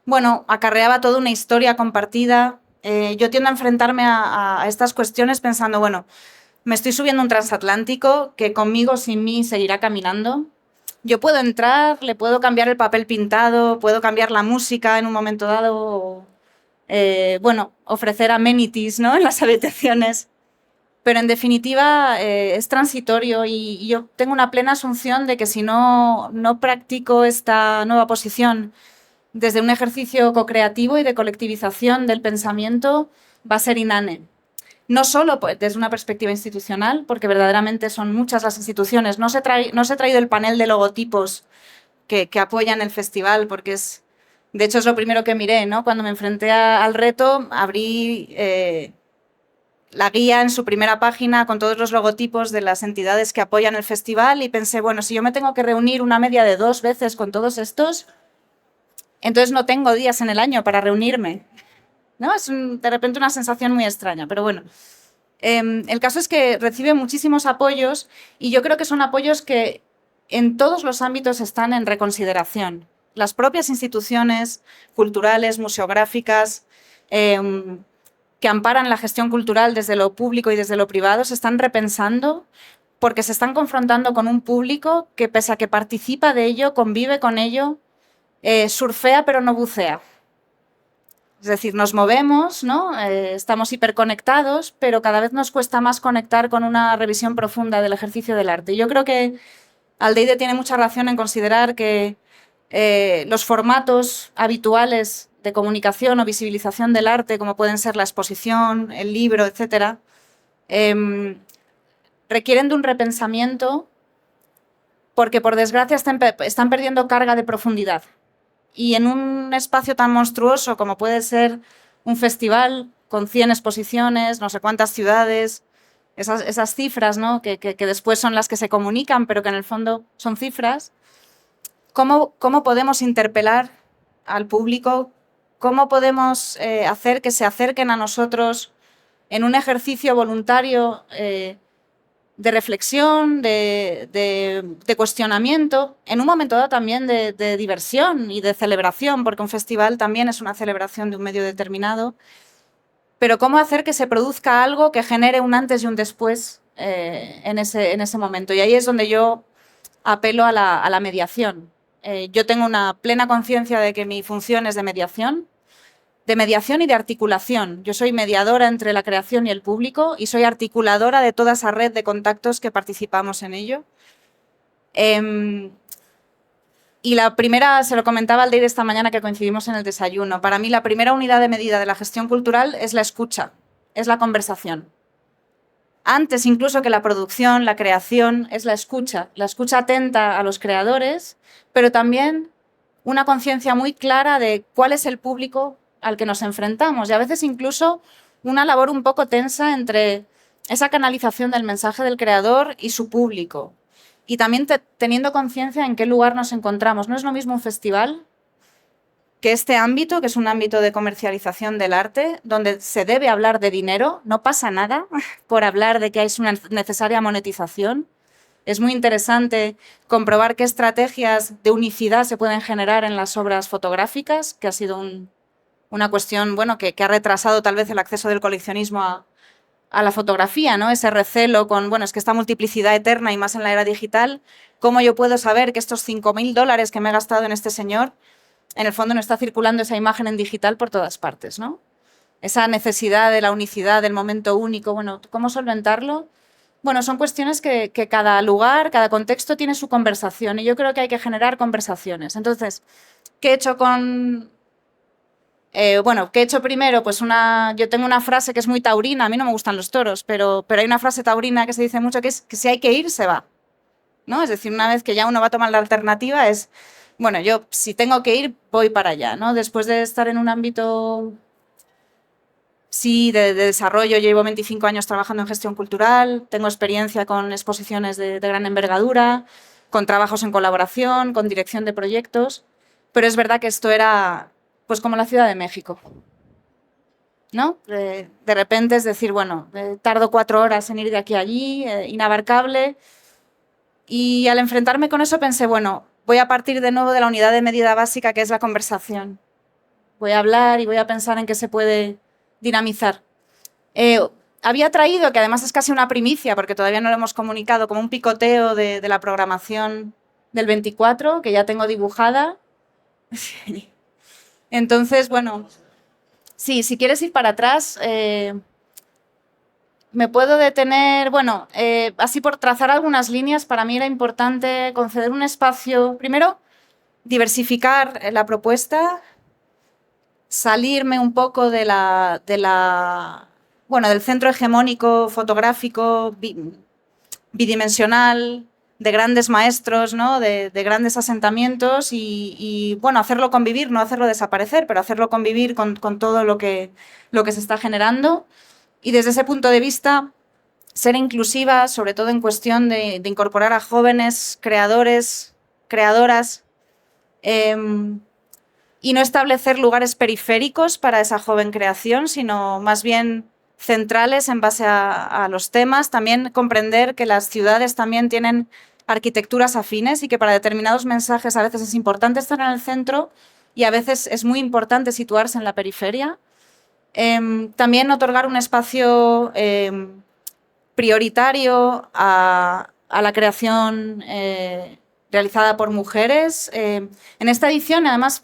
D: bueno, acarreaba toda una historia compartida. Yo tiendo a enfrentarme a estas cuestiones pensando, bueno, me estoy subiendo un transatlántico que conmigo, sin mí, seguirá caminando. Yo puedo entrar, le puedo cambiar el papel pintado, puedo cambiar la música en un momento dado, bueno, ofrecer amenities, ¿no?, en las habitaciones. Pero en definitiva es transitorio y yo tengo una plena asunción de que si no practico esta nueva posición desde un ejercicio co-creativo y de colectivización del pensamiento, va a ser inane. No solo pues, desde una perspectiva institucional, porque verdaderamente son muchas las instituciones. No os he traído el panel de logotipos que apoyan el festival, porque de hecho es lo primero que miré, ¿no? Cuando me enfrenté al reto, abrí la guía en su primera página con todos los logotipos de las entidades que apoyan el festival y pensé, bueno, si yo me tengo que reunir una media de 2 veces con todos estos, entonces no tengo días en el año para reunirme, ¿no? Es de repente una sensación muy extraña, pero bueno. El caso es que recibe muchísimos apoyos y yo creo que son apoyos que en todos los ámbitos están en reconsideración. Las propias instituciones culturales, museográficas, que amparan la gestión cultural desde lo público y desde lo privado, se están repensando porque se están confrontando con un público que, pese a que participa de ello, convive con ello, surfea pero no bucea. Es decir, nos movemos, ¿no? Estamos hiperconectados, pero cada vez nos cuesta más conectar con una revisión profunda del ejercicio del arte. Yo creo que Aldeide tiene mucha razón en considerar que los formatos habituales de comunicación o visibilización del arte, como pueden ser la exposición, el libro, etcétera, requieren de un repensamiento porque, por desgracia, están perdiendo carga de profundidad. Y en un espacio tan monstruoso como puede ser un festival con 100 exposiciones, no sé cuántas ciudades, esas cifras, ¿no? que después son las que se comunican, pero que en el fondo son cifras, ¿cómo podemos interpelar al público? ¿Cómo podemos hacer que se acerquen a nosotros en un ejercicio voluntario de reflexión, de cuestionamiento, en un momento dado también de diversión y de celebración, porque un festival también es una celebración de un medio determinado, pero cómo hacer que se produzca algo que genere un antes y un después en ese momento. Y ahí es donde yo apelo a la mediación. Yo tengo una plena conciencia de que mi función es de mediación y de articulación. Yo soy mediadora entre la creación y el público y soy articuladora de toda esa red de contactos que participamos en ello. Y la primera, se lo comentaba al Aldeide esta mañana que coincidimos en el desayuno, para mí la primera unidad de medida de la gestión cultural es la escucha, es la conversación. Antes incluso que la producción, la creación, es la escucha atenta a los creadores, pero también una conciencia muy clara de cuál es el público al que nos enfrentamos y a veces incluso una labor un poco tensa entre esa canalización del mensaje del creador y su público. Y también teniendo conciencia en qué lugar nos encontramos. No es lo mismo un festival que este ámbito, que es un ámbito de comercialización del arte, donde se debe hablar de dinero, no pasa nada por hablar de que hay una necesaria monetización. Es muy interesante comprobar qué estrategias de unicidad se pueden generar en las obras fotográficas, que ha sido una cuestión que ha retrasado tal vez el acceso del coleccionismo a la fotografía, ¿no? Ese recelo con, es que esta multiplicidad eterna y más en la era digital, ¿cómo yo puedo saber que estos $5.000 que me he gastado en este señor, en el fondo no está circulando esa imagen en digital por todas partes, ¿no? Esa necesidad de la unicidad, del momento único, ¿cómo solventarlo? Son cuestiones que cada lugar, cada contexto tiene su conversación y yo creo que hay que generar conversaciones. Entonces, ¿qué he hecho ¿qué he hecho primero? Yo tengo una frase que es muy taurina, a mí no me gustan los toros, pero hay una frase taurina que se dice mucho que es que si hay que ir, se va, ¿no? Es decir, una vez que ya uno va a tomar la alternativa es, yo si tengo que ir, voy para allá, ¿no? Después de estar en un ámbito, sí, de desarrollo, llevo 25 años trabajando en gestión cultural, tengo experiencia con exposiciones de gran envergadura, con trabajos en colaboración, con dirección de proyectos, pero es verdad que esto era como la Ciudad de México, ¿no? De repente es decir, tardo 4 horas en ir de aquí a allí, inabarcable. Y al enfrentarme con eso pensé, voy a partir de nuevo de la unidad de medida básica que es la conversación. Voy a hablar y voy a pensar en qué se puede dinamizar. Había traído, que además es casi una primicia, porque todavía no lo hemos comunicado, como un picoteo de la programación del 24, que ya tengo dibujada. Entonces, sí, si quieres ir para atrás, me puedo detener, así por trazar algunas líneas, para mí era importante conceder un espacio, primero, diversificar la propuesta, salirme un poco del centro hegemónico fotográfico bidimensional, de grandes maestros, ¿no? de grandes asentamientos y hacerlo convivir, no hacerlo desaparecer, pero hacerlo convivir con todo lo que se está generando. Y desde ese punto de vista, ser inclusiva, sobre todo en cuestión de incorporar a jóvenes creadores, creadoras, y no establecer lugares periféricos para esa joven creación, sino más bien centrales en base a los temas. También comprender que las ciudades también tienen arquitecturas afines y que para determinados mensajes a veces es importante estar en el centro y a veces es muy importante situarse en la periferia. También otorgar un espacio prioritario a la creación realizada por mujeres. En esta edición, además,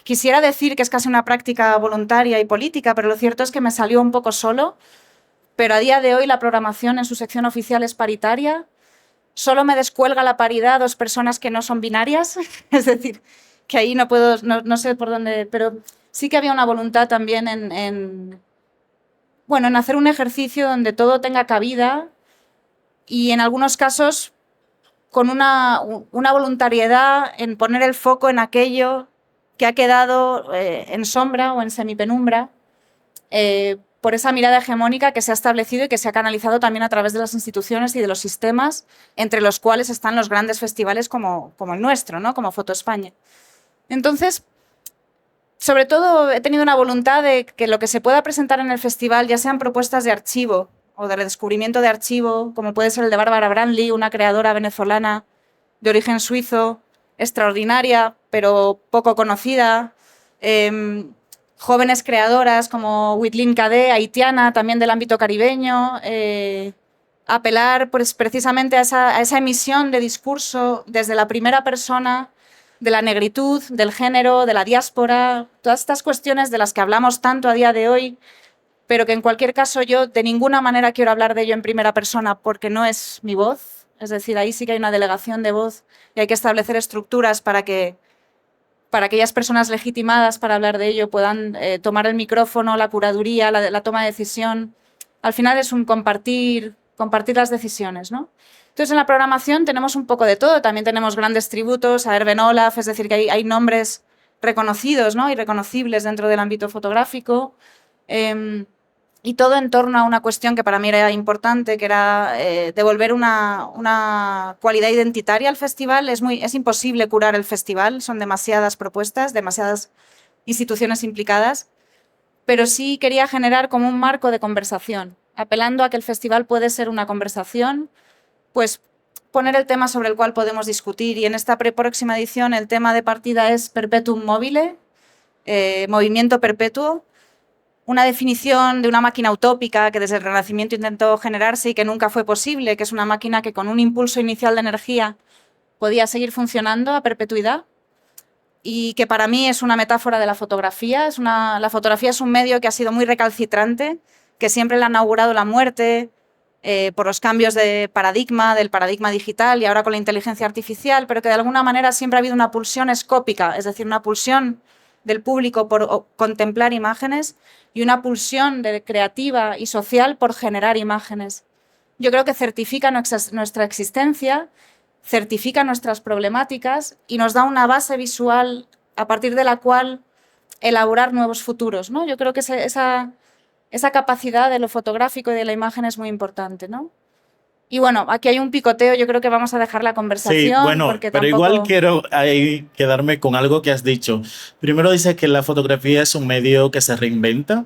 D: quisiera decir que es casi una práctica voluntaria y política, pero lo cierto es que me salió un poco solo. Pero a día de hoy la programación en su sección oficial es paritaria. Solo me descuelga la paridad 2 personas que no son binarias. Es decir, que ahí no puedo, no sé por dónde, pero sí que había una voluntad también en hacer un ejercicio donde todo tenga cabida y en algunos casos con una voluntariedad en poner el foco en aquello que ha quedado en sombra o en semipenumbra por esa mirada hegemónica que se ha establecido y que se ha canalizado también a través de las instituciones y de los sistemas, entre los cuales están los grandes festivales como el nuestro, ¿no? Como Foto España. Entonces, sobre todo he tenido una voluntad de que lo que se pueda presentar en el festival, ya sean propuestas de archivo o de redescubrimiento de archivo, como puede ser el de Bárbara Brandley, una creadora venezolana de origen suizo, extraordinaria, pero poco conocida, jóvenes creadoras como Witlin Kadé, haitiana, también del ámbito caribeño, apelar pues, precisamente a esa emisión de discurso desde la primera persona, de la negritud, del género, de la diáspora, todas estas cuestiones de las que hablamos tanto a día de hoy, pero que en cualquier caso yo de ninguna manera quiero hablar de ello en primera persona porque no es mi voz, es decir, ahí sí que hay una delegación de voz y hay que establecer estructuras para aquellas personas legitimadas para hablar de ello puedan tomar el micrófono, la curaduría, la toma de decisión. Al final es un compartir las decisiones, ¿no? Entonces, en la programación tenemos un poco de todo. También tenemos grandes tributos a Erben Olaf, es decir, que hay nombres reconocidos, ¿no? Y reconocibles dentro del ámbito fotográfico. Y todo en torno a una cuestión que para mí era importante, que era devolver una cualidad identitaria al festival. Es imposible curar el festival, son demasiadas propuestas, demasiadas instituciones implicadas, pero sí quería generar como un marco de conversación, apelando a que el festival puede ser una conversación, pues poner el tema sobre el cual podemos discutir. Y en esta próxima edición el tema de partida es Perpetuum mobile, movimiento perpetuo, una definición de una máquina utópica que desde el Renacimiento intentó generarse y que nunca fue posible, que es una máquina que con un impulso inicial de energía podía seguir funcionando a perpetuidad y que para mí es una metáfora de la fotografía. La fotografía es un medio que ha sido muy recalcitrante, que siempre le ha inaugurado la muerte por los cambios del paradigma digital y ahora con la inteligencia artificial, pero que de alguna manera siempre ha habido una pulsión escópica, es decir, una pulsión del público por contemplar imágenes y una pulsión creativa y social por generar imágenes. Yo creo que certifica nuestra existencia, certifica nuestras problemáticas y nos da una base visual a partir de la cual elaborar nuevos futuros, ¿no? Yo creo que esa capacidad de lo fotográfico y de la imagen es muy importante, ¿no? Y bueno, aquí hay un picoteo, yo creo que vamos a dejar la conversación.
B: Sí, bueno,
D: porque
B: pero igual quiero ahí quedarme con algo que has dicho. Primero dices que la fotografía es un medio que se reinventa.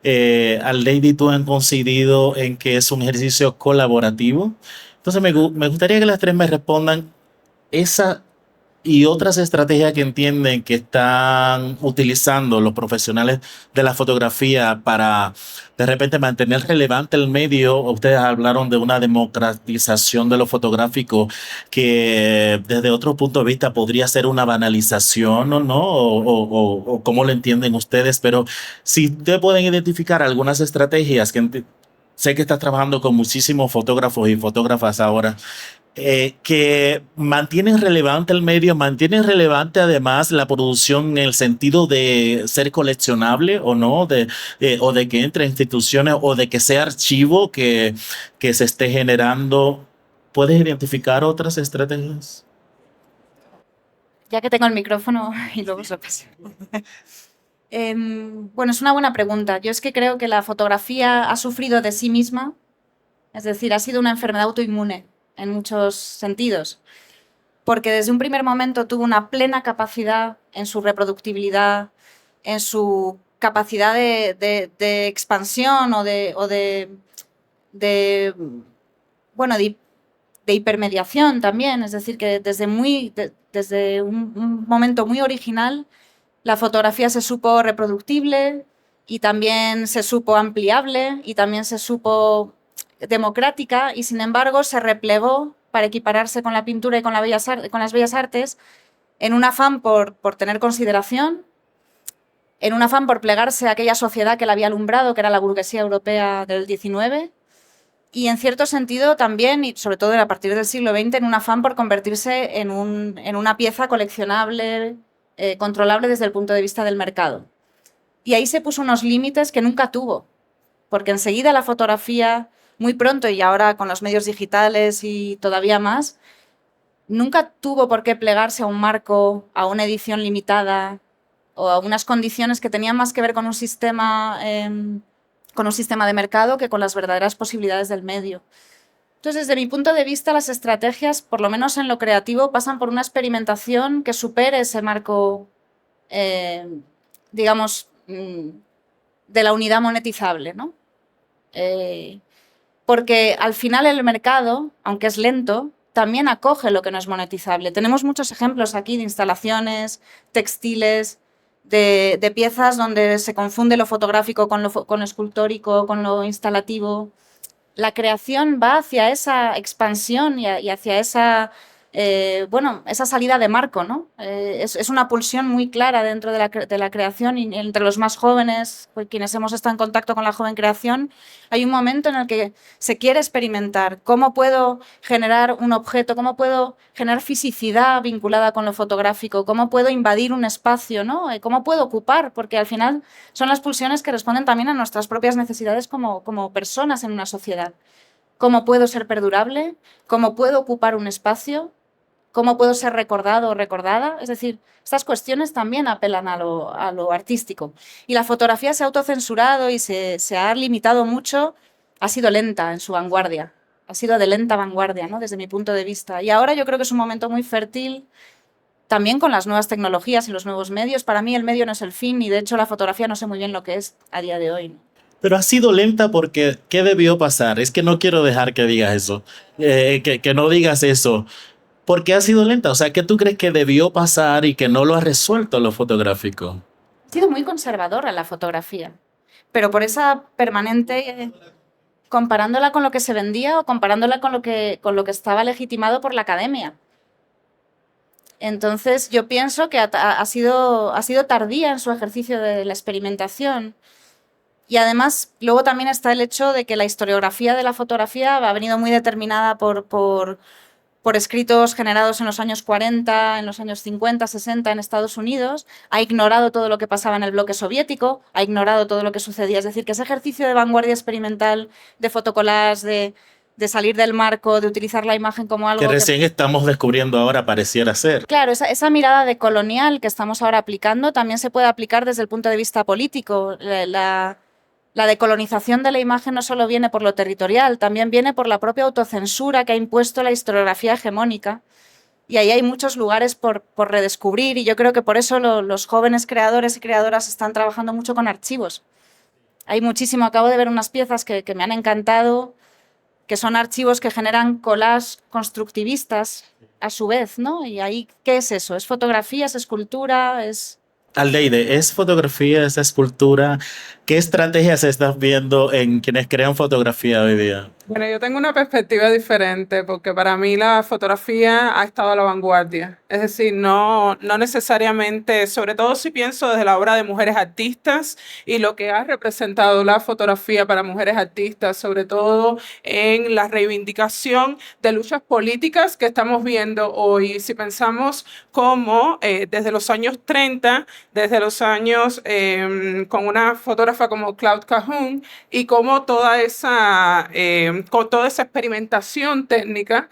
B: Al Lady y tú han coincidido en que es un ejercicio colaborativo. Entonces me gustaría que las tres me respondan esa y otras estrategias que entienden que están utilizando los profesionales de la fotografía para de repente mantener relevante el medio. Ustedes hablaron de una democratización de lo fotográfico que desde otro punto de vista podría ser una banalización o no, o cómo lo entienden ustedes, pero si ustedes pueden identificar algunas estrategias que sé que estás trabajando con muchísimos fotógrafos y fotógrafas ahora, que mantienen relevante el medio, mantienen relevante además la producción en el sentido de ser coleccionable o no, o de que entre instituciones o de que sea archivo que se esté generando. ¿Puedes identificar otras estrategias?
D: Ya que tengo el micrófono y luego se lo paso. Bueno, es una buena pregunta. Yo es que creo que la fotografía ha sufrido de sí misma, es decir, ha sido una enfermedad autoinmune en muchos sentidos, porque desde un primer momento tuvo una plena capacidad en su reproductibilidad, en su capacidad de expansión de, bueno, de hipermediación también, es decir, que desde un momento muy original la fotografía se supo reproductible y también se supo ampliable y también se supo democrática y sin embargo se replegó para equipararse con la pintura y con las bellas artes en un afán por tener consideración, en un afán por plegarse a aquella sociedad que la había alumbrado, que era la burguesía europea del XIX, y en cierto sentido también, y sobre todo a partir del siglo XX, en un afán por convertirse en una pieza coleccionable, controlable desde el punto de vista del mercado. Y ahí se puso unos límites que nunca tuvo, porque enseguida la fotografía, muy pronto y ahora con los medios digitales y todavía más, nunca tuvo por qué plegarse a un marco, a una edición limitada o a unas condiciones que tenían más que ver con un sistema de mercado que con las verdaderas posibilidades del medio. Entonces, desde mi punto de vista, las estrategias, por lo menos en lo creativo, pasan por una experimentación que supere ese marco, digamos, de la unidad monetizable, ¿no? Porque al final el mercado, aunque es lento, también acoge lo que no es monetizable. Tenemos muchos ejemplos aquí de instalaciones, textiles, de piezas donde se confunde lo fotográfico con lo escultórico, con lo instalativo. La creación va hacia esa expansión y hacia esa, esa salida de marco, ¿no? Es una pulsión muy clara dentro de la creación y entre los más jóvenes, pues, quienes hemos estado en contacto con la joven creación, hay un momento en el que se quiere experimentar cómo puedo generar un objeto, cómo puedo generar fisicidad vinculada con lo fotográfico, cómo puedo invadir un espacio, ¿no? Cómo puedo ocupar, porque al final son las pulsiones que responden también a nuestras propias necesidades como personas en una sociedad. ¿Cómo puedo ser perdurable? ¿Cómo puedo ocupar un espacio? ¿Cómo puedo ser recordado o recordada? Es decir, estas cuestiones también apelan a lo artístico. Y la fotografía se ha autocensurado y se ha limitado mucho, ha sido lenta en su vanguardia, ha sido de lenta vanguardia, ¿no? Desde mi punto de vista. Y ahora yo creo que es un momento muy fértil, también con las nuevas tecnologías y los nuevos medios. Para mí el medio no es el fin y de hecho la fotografía no sé muy bien lo que es a día de hoy, ¿no?
B: Pero ha sido lenta porque, ¿qué debió pasar? Es que no quiero dejar que digas eso, que no digas eso. ¿Por qué ha sido lenta? O sea, ¿qué tú crees que debió pasar y que no lo ha resuelto lo fotográfico?
D: Ha sido muy conservadora la fotografía, pero por esa permanente, comparándola con lo que se vendía o comparándola con lo que estaba legitimado por la academia. Entonces, yo pienso que ha sido tardía en su ejercicio de la experimentación. Y además, luego también está el hecho de que la historiografía de la fotografía ha venido muy determinada por escritos generados en los años 40, en los años 50, 60 en Estados Unidos, ha ignorado todo lo que pasaba en el bloque soviético, ha ignorado todo lo que sucedía. Es decir, que ese ejercicio de vanguardia experimental, de fotocollage, de salir del marco, de utilizar la imagen como algo
B: Que recién estamos descubriendo ahora, pareciera ser.
D: Claro, esa mirada de colonial que estamos ahora aplicando también se puede aplicar desde el punto de vista político. La decolonización de la imagen no solo viene por lo territorial, también viene por la propia autocensura que ha impuesto la historiografía hegemónica. Y ahí hay muchos lugares por redescubrir y yo creo que por eso los jóvenes creadores y creadoras están trabajando mucho con archivos. Hay muchísimo, acabo de ver unas piezas que me han encantado, que son archivos que generan collages constructivistas a su vez, ¿no? Y ahí, ¿qué es eso? ¿Es fotografía, es escultura, es...?
B: Aldeide, ¿es fotografía, es escultura? ¿Qué estrategias estás viendo en quienes crean fotografía hoy día?
C: Bueno, yo tengo una perspectiva diferente porque para mí la fotografía ha estado a la vanguardia. Es decir, no necesariamente, sobre todo si pienso desde la obra de mujeres artistas y lo que ha representado la fotografía para mujeres artistas, sobre todo en la reivindicación de luchas políticas que estamos viendo hoy. Si pensamos cómo desde los años 30, desde los años con una fotógrafa como Claude Cahun y cómo con toda esa experimentación técnica,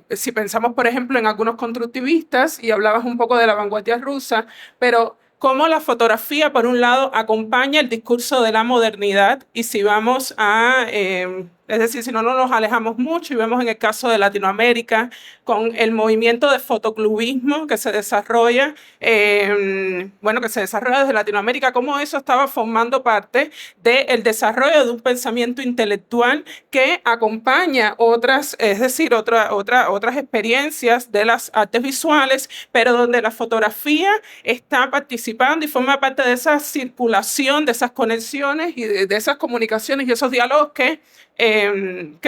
C: si pensamos, por ejemplo, en algunos constructivistas, y hablabas un poco de la vanguardia rusa, pero cómo la fotografía, por un lado, acompaña el discurso de la modernidad, y si vamos a, es decir, si no nos alejamos mucho y vemos en el caso de Latinoamérica, con el movimiento de fotoclubismo que se desarrolla, que se desarrolla desde Latinoamérica, cómo eso estaba formando parte del desarrollo de un pensamiento intelectual que acompaña otras, es decir, otras experiencias de las artes visuales, pero donde la fotografía está participando y forma parte de esa circulación, de esas conexiones y de esas comunicaciones y esos diálogos que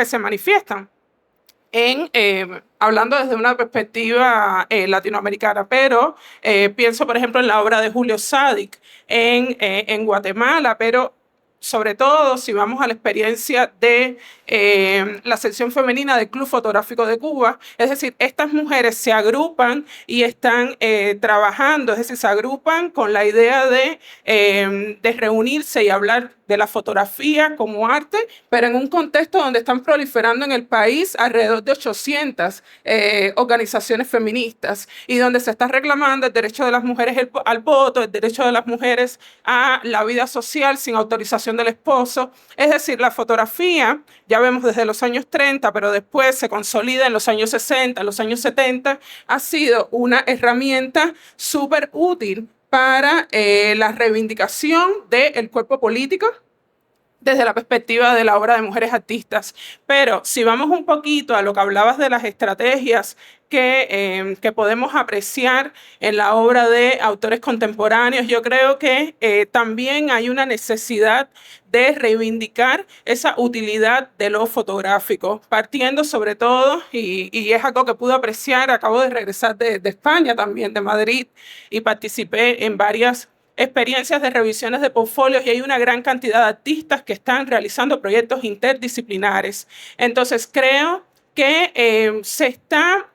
C: se manifiestan hablando desde una perspectiva latinoamericana, pero pienso, por ejemplo, en la obra de Julio Sádic en Guatemala, pero sobre todo si vamos a la experiencia de la sección femenina del Club Fotográfico de Cuba, es decir, estas mujeres se agrupan y están trabajando, es decir, se agrupan con la idea de reunirse y hablar de la fotografía como arte, pero en un contexto donde están proliferando en el país alrededor de 800 organizaciones feministas y donde se está reclamando el derecho de las mujeres al voto, el derecho de las mujeres a la vida social sin autorización del esposo. Es decir, la fotografía, ya vemos desde los años 30, pero después se consolida en los años 60, en los años 70, ha sido una herramienta súper útil para la reivindicación del cuerpo político desde la perspectiva de la obra de mujeres artistas. Pero si vamos un poquito a lo que hablabas de las estrategias que podemos apreciar en la obra de autores contemporáneos, yo creo que también hay una necesidad de reivindicar esa utilidad de lo fotográfico, partiendo sobre todo, y es algo que pude apreciar, acabo de regresar de España también, de Madrid, y participé en varias experiencias de revisiones de portfolios y hay una gran cantidad de artistas que están realizando proyectos interdisciplinares. Entonces creo que se está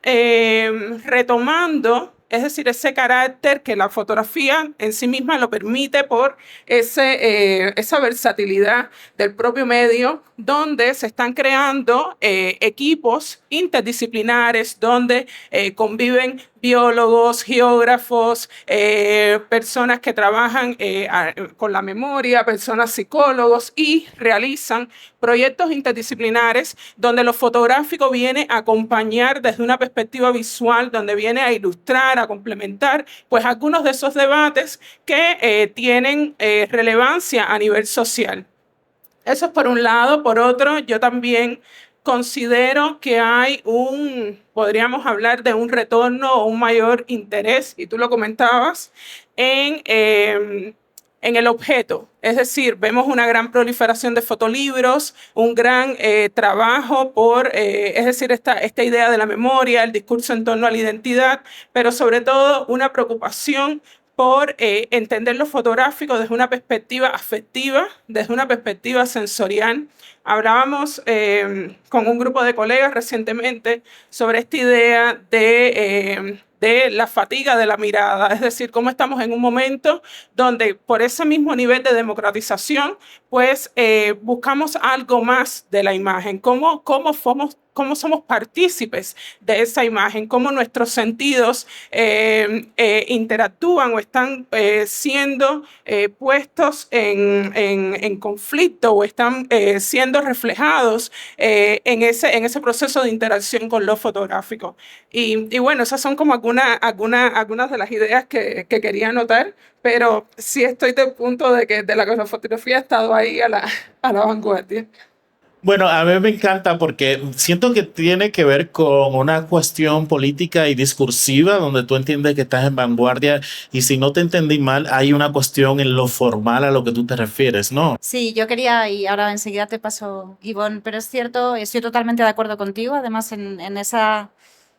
C: retomando, es decir, ese carácter que la fotografía en sí misma lo permite por esa versatilidad del propio medio, donde se están creando equipos interdisciplinares, donde conviven biólogos, geógrafos, personas que trabajan con la memoria, personas psicólogos y realizan proyectos interdisciplinares donde lo fotográfico viene a acompañar desde una perspectiva visual, donde viene a ilustrar, a complementar, pues algunos de esos debates que tienen relevancia a nivel social. Eso es por un lado. Por otro, yo también considero que hay podríamos hablar de un retorno o un mayor interés, y tú lo comentabas, en el objeto. Es decir, vemos una gran proliferación de fotolibros, un gran trabajo es decir, esta idea de la memoria, el discurso en torno a la identidad, pero sobre todo una preocupación por entender lo fotográfico desde una perspectiva afectiva, desde una perspectiva sensorial. Hablábamos con un grupo de colegas recientemente sobre esta idea de la fatiga de la mirada, es decir, cómo estamos en un momento donde por ese mismo nivel de democratización, pues buscamos algo más de la imagen, cómo somos partícipes de esa imagen, cómo nuestros sentidos interactúan o están siendo puestos en conflicto o están siendo reflejados en ese proceso de interacción con lo fotográfico. Y bueno, esas son como algunas de las ideas que quería anotar, pero sí estoy del punto de que la fotografía ha estado ahí a la vanguardia.
B: Bueno, a mí me encanta porque siento que tiene que ver con una cuestión política y discursiva donde tú entiendes que estás en vanguardia y si no te entendí mal, hay una cuestión en lo formal a lo que tú te refieres, ¿no?
D: Sí, yo quería, y ahora enseguida te paso, Ivonne, pero es cierto, estoy totalmente de acuerdo contigo, además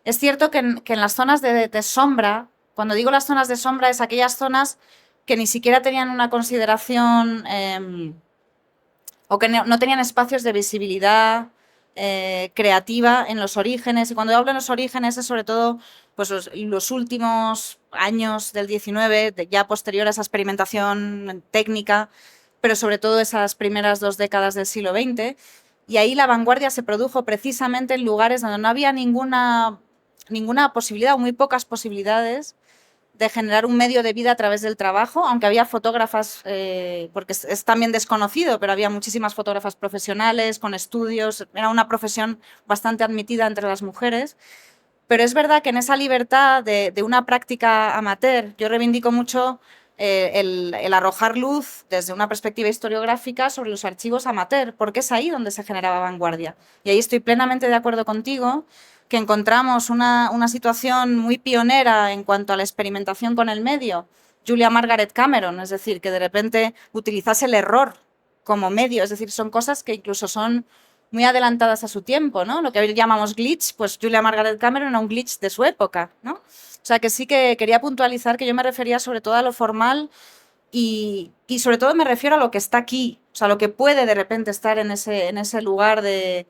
D: es cierto que en las zonas de sombra, cuando digo las zonas de sombra es aquellas zonas que ni siquiera tenían una consideración o que no tenían espacios de visibilidad creativa en los orígenes. Y cuando hablo en los orígenes es sobre todo pues, los últimos años del 19, ya posterior a esa experimentación técnica, pero sobre todo esas primeras 2 décadas del siglo XX. Y ahí la vanguardia se produjo precisamente en lugares donde no había ninguna posibilidad o muy pocas posibilidades de generar un medio de vida a través del trabajo, aunque había fotógrafas, porque es también desconocido, pero había muchísimas fotógrafas profesionales, con estudios, era una profesión bastante admitida entre las mujeres. Pero es verdad que en esa libertad de una práctica amateur, yo reivindico mucho el arrojar luz desde una perspectiva historiográfica sobre los archivos amateur, porque es ahí donde se generaba vanguardia. Y ahí estoy plenamente de acuerdo contigo, que encontramos una situación muy pionera en cuanto a la experimentación con el medio, Julia Margaret Cameron, es decir, que de repente utilizase el error como medio, es decir, son cosas que incluso son muy adelantadas a su tiempo, ¿no? Lo que hoy llamamos glitch, pues Julia Margaret Cameron era un glitch de su época, ¿no? O sea, que sí que quería puntualizar que yo me refería sobre todo a lo formal y sobre todo me refiero a lo que está aquí, o sea, lo que puede de repente estar en ese lugar de,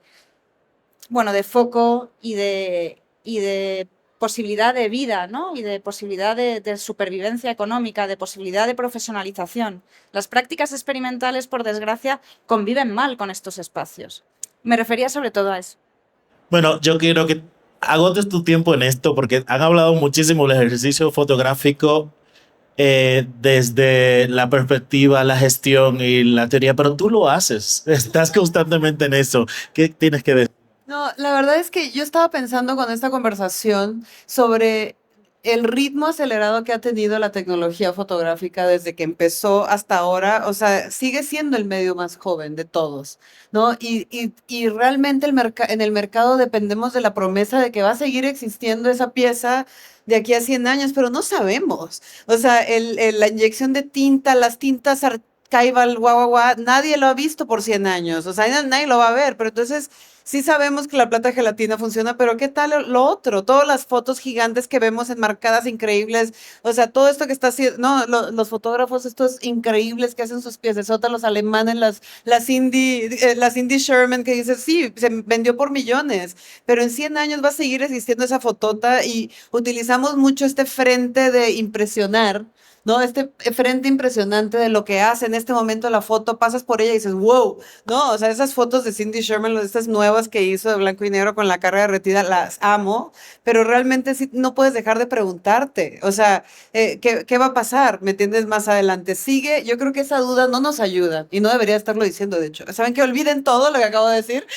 D: bueno, de foco y de posibilidad de vida, ¿no? Y de posibilidad de supervivencia económica, de posibilidad de profesionalización. Las prácticas experimentales, por desgracia, conviven mal con estos espacios. Me refería sobre todo a eso.
B: Bueno, yo quiero que agotes tu tiempo en esto porque han hablado muchísimo del ejercicio fotográfico desde la perspectiva, la gestión y la teoría, pero tú lo haces, estás constantemente en eso. ¿Qué tienes que decir?
A: No, la verdad es que yo estaba pensando con esta conversación sobre el ritmo acelerado que ha tenido la tecnología fotográfica desde que empezó hasta ahora. O sea, sigue siendo el medio más joven de todos, ¿no? Y realmente en el mercado dependemos de la promesa de que va a seguir existiendo esa pieza de aquí a 100 años, pero no sabemos. O sea, la inyección de tinta, las tintas archival, guau, guau, guau, nadie lo ha visto por 100 años. O sea, nadie lo va a ver, pero entonces sí sabemos que la plata gelatina funciona, pero ¿qué tal lo otro? Todas las fotos gigantes que vemos enmarcadas increíbles, o sea, todo esto que está haciendo, no, los fotógrafos estos increíbles que hacen sus piecesotas, los alemanes, las Cindy Sherman, que dice, sí, se vendió por millones, pero en 100 años va a seguir existiendo esa fotota y utilizamos mucho este frente de impresionar, ¿no? Este frente impresionante de lo que hace en este momento la foto, pasas por ella y dices, wow, ¿no? O sea, esas fotos de Cindy Sherman, estas nuevas que hizo de blanco y negro con la cara derretida, las amo, pero realmente sí no puedes dejar de preguntarte, o sea, ¿qué va a pasar? ¿Me entiendes? Más adelante sigue, yo creo que esa duda no nos ayuda y no debería estarlo diciendo, de hecho. ¿Saben que olviden todo lo que acabo de decir?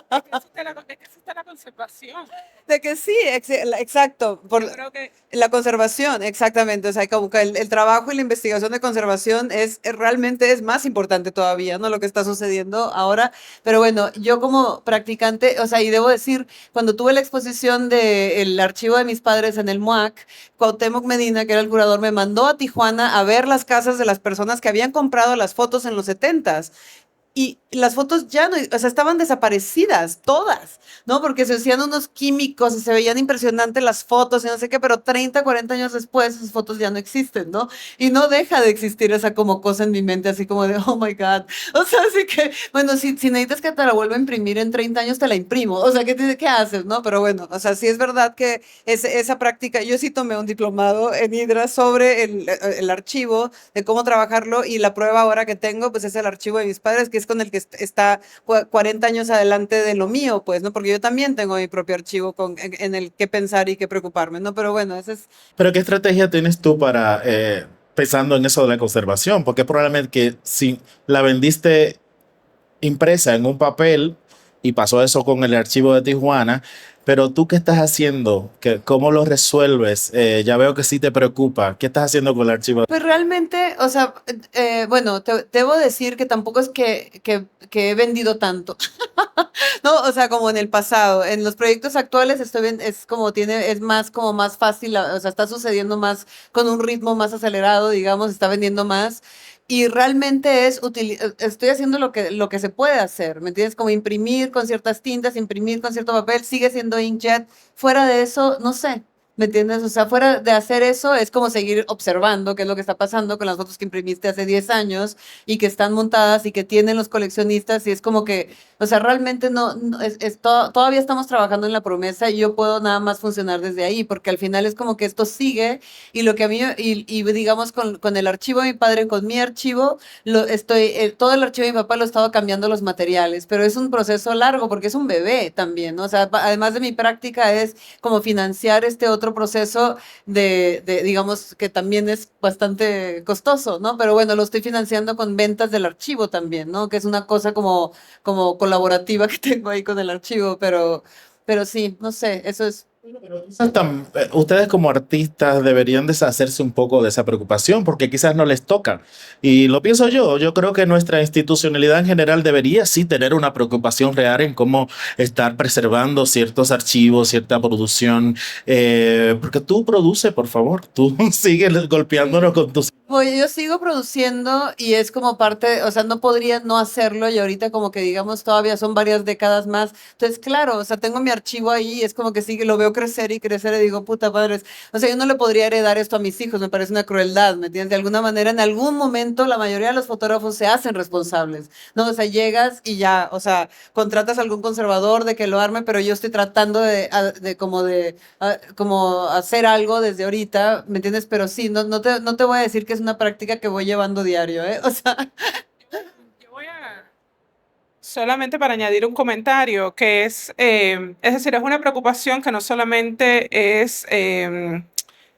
C: Es que existe la conservación.
A: De que sí, exacto, por
C: Yo creo que
A: la conservación, exactamente, o sea, como que el trabajo y la investigación de conservación realmente es más importante todavía, ¿no? Lo que está sucediendo ahora, pero bueno, yo como practicante, o sea, y debo decir, cuando tuve la exposición del archivo de mis padres en el MUAC, Cuauhtémoc Medina, que era el curador, me mandó a Tijuana a ver las casas de las personas que habían comprado las fotos en los 70s. Y las fotos ya no, o sea, estaban desaparecidas, todas, ¿no? Porque se hacían unos químicos y se veían impresionantes las fotos y no sé qué, pero 30, 40 años después esas fotos ya no existen, ¿no? Y no deja de existir esa como cosa en mi mente, así como de, oh my God. O sea, así que, bueno, si necesitas que te la vuelva a imprimir en 30 años, te la imprimo. O sea, ¿qué haces, no? Pero bueno, o sea, sí es verdad que esa práctica, yo sí tomé un diplomado en Hydra sobre el archivo, de cómo trabajarlo, y la prueba ahora que tengo, pues es el archivo de mis padres, que es con el que está 40 años adelante de lo mío, pues, ¿no? Porque yo también tengo mi propio archivo en el que pensar y que preocuparme, ¿no? Pero bueno, ese es...
B: Pero ¿qué estrategia tienes tú para pensando en eso de la conservación? Porque probablemente que si la vendiste impresa en un papel y pasó eso con el archivo de Tijuana, pero tú qué estás haciendo, ¿cómo lo resuelves? Ya veo que sí te preocupa. ¿Qué estás haciendo con el archivo?
A: Pues realmente, o sea, bueno, debo decir que tampoco es que he vendido tanto, ¿no? O sea, como en el pasado. En los proyectos actuales es más como más fácil, o sea, está sucediendo más con un ritmo más acelerado, digamos, está vendiendo más. Y realmente estoy haciendo lo que se puede hacer, ¿me entiendes? Como imprimir con ciertas tintas, imprimir con cierto papel, sigue siendo inkjet. Fuera de eso, no sé. ¿Me entiendes? O sea, fuera de hacer eso es como seguir observando qué es lo que está pasando con las fotos que imprimiste hace 10 años y que están montadas y que tienen los coleccionistas, y es como que, o sea, realmente todavía estamos trabajando en la promesa y yo puedo nada más funcionar desde ahí, porque al final es como que esto sigue, y lo que a mí, y digamos con el archivo de mi padre, con mi archivo, todo el archivo de mi papá lo he estado cambiando los materiales, pero es un proceso largo porque es un bebé también, ¿no? O sea, además de mi práctica es como financiar este otro otro proceso digamos, que también es bastante costoso, ¿no? Pero bueno, lo estoy financiando con ventas del archivo también, ¿no? Que es una cosa como colaborativa que tengo ahí con el archivo, pero sí, no sé, eso es.
B: Quizás ustedes como artistas deberían deshacerse un poco de esa preocupación porque quizás no les toca. Y lo pienso yo creo que nuestra institucionalidad en general debería sí tener una preocupación real en cómo estar preservando ciertos archivos, cierta producción. Porque tú produces, por favor, tú sigues golpeándonos con tus...
A: Oye, yo sigo produciendo y es como parte, o sea, no podría no hacerlo y ahorita como que digamos todavía son varias décadas más. Entonces, claro, o sea, tengo mi archivo ahí y es como que sí, que lo veo crecer y crecer y digo, puta padres. O sea, yo no le podría heredar esto a mis hijos, me parece una crueldad, ¿me entiendes? De alguna manera, en algún momento, la mayoría de los fotógrafos se hacen responsables, ¿no? O sea, llegas y ya, o sea, contratas a algún conservador de que lo arme, pero yo estoy tratando como hacer algo desde ahorita, ¿me entiendes? Pero sí, no te voy a decir que es una práctica que voy llevando diario, ¿eh? O sea,
C: Yo voy a, solamente para añadir un comentario, que es decir, es una preocupación que no solamente es,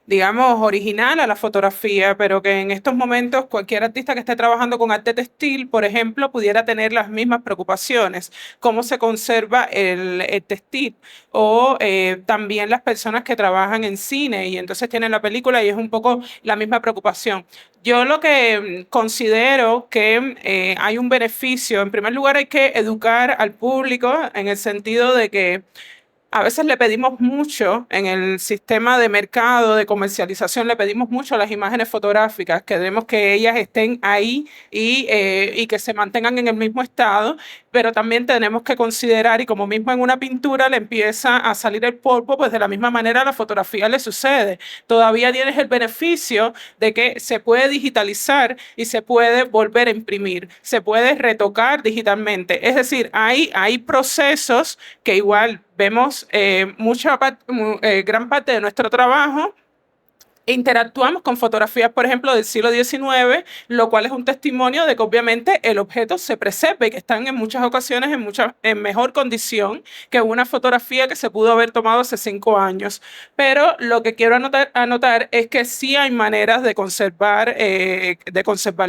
C: digamos, original a la fotografía, pero que en estos momentos cualquier artista que esté trabajando con arte textil, por ejemplo, pudiera tener las mismas preocupaciones, cómo se conserva el textil, o también las personas que trabajan en cine y entonces tienen la película y es un poco la misma preocupación. Yo lo que considero que hay un beneficio, en primer lugar hay que educar al público en el sentido de que a veces le pedimos mucho en el sistema de mercado, de comercialización, le pedimos mucho a las imágenes fotográficas, queremos que ellas estén ahí y que se mantengan en el mismo estado, pero también tenemos que considerar, y como mismo en una pintura le empieza a salir el polvo, pues de la misma manera a la fotografía le sucede. Todavía tienes el beneficio de que se puede digitalizar y se puede volver a imprimir, se puede retocar digitalmente. Es decir, hay procesos que igual vemos gran parte de nuestro trabajo. Interactuamos con fotografías, por ejemplo, del siglo XIX, lo cual es un testimonio de que obviamente el objeto se preserva y que están en muchas ocasiones en mejor condición que una fotografía que se pudo haber tomado hace 5 años. Pero lo que quiero anotar es que sí hay maneras de conservar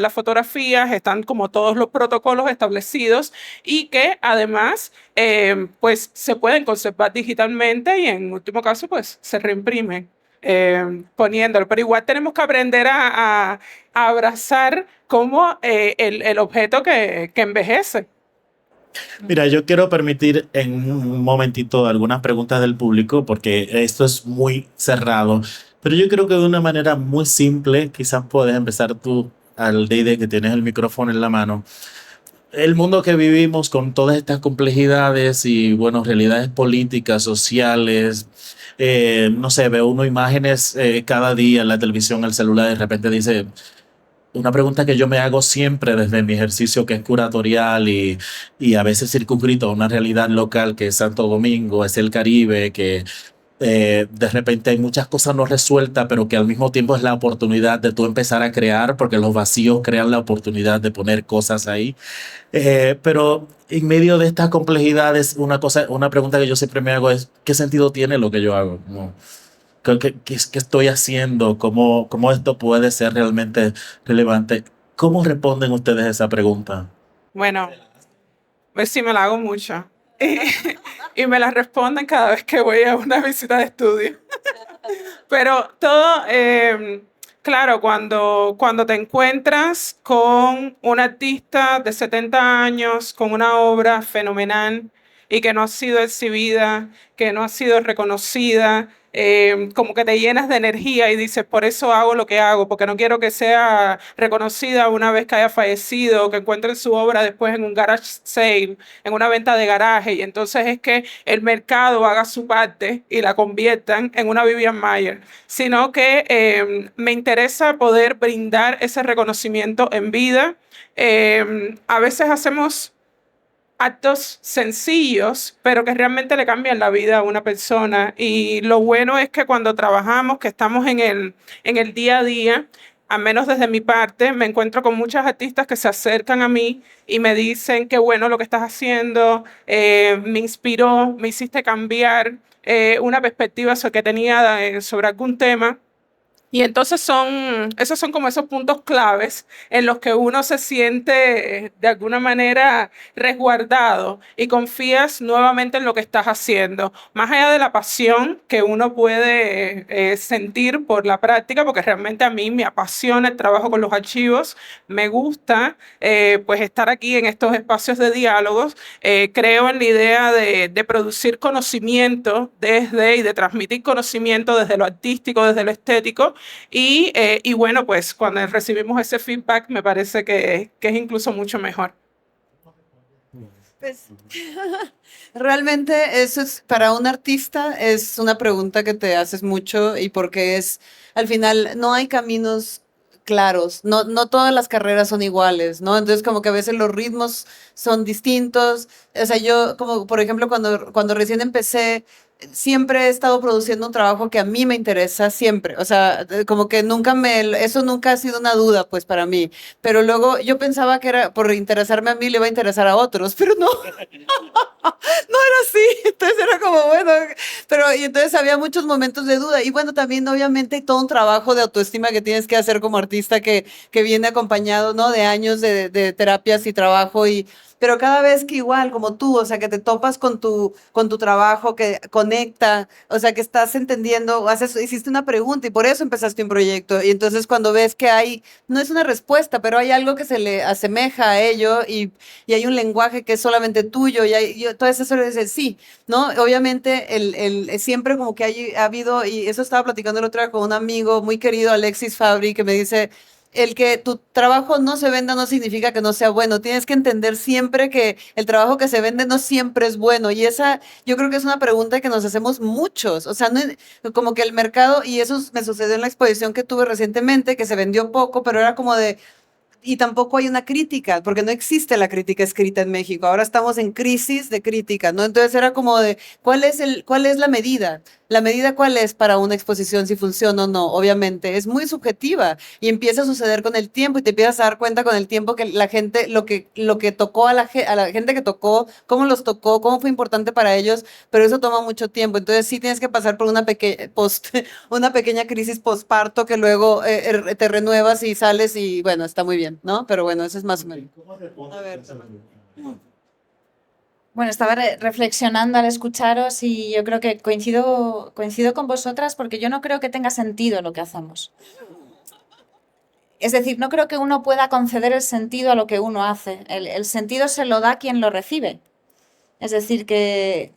C: las fotografías, están como todos los protocolos establecidos y que además pues se pueden conservar digitalmente y en último caso pues se reimprimen poniéndolo, pero igual tenemos que aprender a abrazar como el objeto que envejece.
B: Mira, yo quiero permitir en un momentito algunas preguntas del público porque esto es muy cerrado, pero yo creo que de una manera muy simple, quizás puedes empezar tú al de que tienes el micrófono en la mano. El mundo que vivimos con todas estas complejidades y, bueno, realidades políticas, sociales, no sé, veo uno imágenes cada día en la televisión, el celular, de repente dice, una pregunta que yo me hago siempre desde mi ejercicio que es curatorial y a veces circunscrito a una realidad local que es Santo Domingo, es el Caribe, que de repente hay muchas cosas no resueltas, pero que al mismo tiempo es la oportunidad de tú empezar a crear, porque los vacíos crean la oportunidad de poner cosas ahí. Pero en medio de estas complejidades, una pregunta que yo siempre me hago es, ¿qué sentido tiene lo que yo hago? ¿No? ¿Qué estoy haciendo? ¿Cómo esto puede ser realmente relevante? ¿Cómo responden ustedes a esa pregunta?
C: Bueno, pues sí me la hago mucho. Y me la responden cada vez que voy a una visita de estudio. Pero todo, claro, cuando te encuentras con un artista de 70 años, con una obra fenomenal y que no ha sido exhibida, que no ha sido reconocida, como que te llenas de energía y dices, por eso hago lo que hago, porque no quiero que sea reconocida una vez que haya fallecido, que encuentren su obra después en un garage sale, en una venta de garaje, y entonces es que el mercado haga su parte y la conviertan en una Vivian Mayer, sino que me interesa poder brindar ese reconocimiento en vida. A veces hacemos actos sencillos, pero que realmente le cambian la vida a una persona. Y lo bueno es que cuando trabajamos, que estamos en el día a día, al menos desde mi parte, me encuentro con muchas artistas que se acercan a mí y me dicen qué bueno lo que estás haciendo, me inspiró, me hiciste cambiar. una perspectiva que tenía sobre algún tema. Y entonces esos son como esos puntos claves en los que uno se siente de alguna manera resguardado y confías nuevamente en lo que estás haciendo, más allá de la pasión que uno puede sentir por la práctica, porque realmente a mí me apasiona el trabajo con los archivos, me gusta pues estar aquí en estos espacios de diálogos, creo en la idea de producir conocimiento y de transmitir conocimiento desde lo artístico, desde lo estético. Y bueno, pues cuando recibimos ese feedback me parece que es incluso mucho mejor.
A: Pues, realmente eso es, para un artista es una pregunta que te haces mucho y porque es, al final, no hay caminos claros, no todas las carreras son iguales, ¿no? Entonces como que a veces los ritmos son distintos, o sea, yo como por ejemplo cuando recién empecé, siempre he estado produciendo un trabajo que a mí me interesa siempre, o sea, como que eso nunca ha sido una duda pues para mí, pero luego yo pensaba que era por interesarme a mí le iba a interesar a otros, pero no, no era así, entonces era como, bueno, pero y entonces había muchos momentos de duda y bueno, también obviamente hay todo un trabajo de autoestima que tienes que hacer como artista que viene acompañado, ¿no? De años de terapias y trabajo y pero cada vez que igual, como tú, o sea, que te topas con tu trabajo, que conecta, o sea, que estás entendiendo, hiciste una pregunta y por eso empezaste un proyecto. Y entonces cuando ves que hay, no es una respuesta, pero hay algo que se le asemeja a ello y hay un lenguaje que es solamente tuyo y todas esas veces sí, ¿no? Obviamente siempre como que ha habido, y eso estaba platicando el otro día con un amigo muy querido, Alexis Fabri, que me dice, el que tu trabajo no se venda no significa que no sea bueno. Tienes que entender siempre que el trabajo que se vende no siempre es bueno. Y esa, yo creo que es una pregunta que nos hacemos muchos. O sea, no, como que el mercado, y eso me sucedió en la exposición que tuve recientemente, que se vendió poco, pero era como de, y tampoco hay una crítica, porque no existe la crítica escrita en México. Ahora estamos en crisis de crítica, ¿no? Entonces era como de, cuál es la medida? ¿La medida cuál es para una exposición, si funciona o no? Obviamente, es muy subjetiva y empieza a suceder con el tiempo y te empiezas a dar cuenta con el tiempo que la gente, lo que tocó a la gente que tocó, cómo los tocó, cómo fue importante para ellos, pero eso toma mucho tiempo. Entonces sí tienes que pasar por una pequeña crisis postparto que luego te renuevas y sales y bueno, está muy bien, ¿no? Pero bueno, eso es más o menos. A ver,
D: Bueno, estaba reflexionando al escucharos y yo creo que coincido con vosotras porque yo no creo que tenga sentido lo que hacemos. Es decir, no creo que uno pueda conceder el sentido a lo que uno hace. El sentido se lo da quien lo recibe. Es decir, que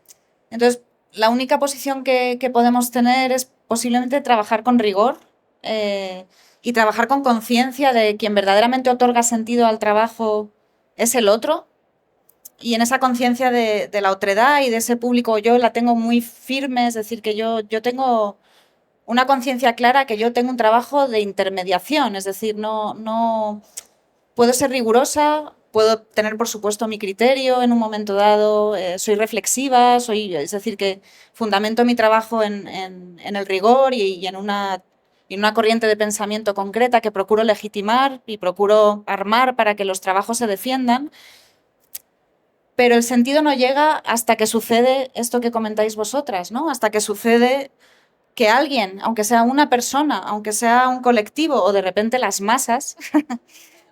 D: entonces la única posición que podemos tener es posiblemente trabajar con rigor y trabajar con conciencia de quien verdaderamente otorga sentido al trabajo es el otro. Y en esa conciencia de la otredad y de ese público yo la tengo muy firme, es decir, que yo tengo una conciencia clara que yo tengo un trabajo de intermediación, es decir, no puedo ser rigurosa, puedo tener por supuesto mi criterio en un momento dado, soy reflexiva, es decir, que fundamento mi trabajo en el rigor y en una corriente de pensamiento concreta que procuro legitimar y procuro armar para que los trabajos se defiendan. Pero el sentido no llega hasta que sucede esto que comentáis vosotras, ¿no? Hasta que sucede que alguien, aunque sea una persona, aunque sea un colectivo o de repente las masas,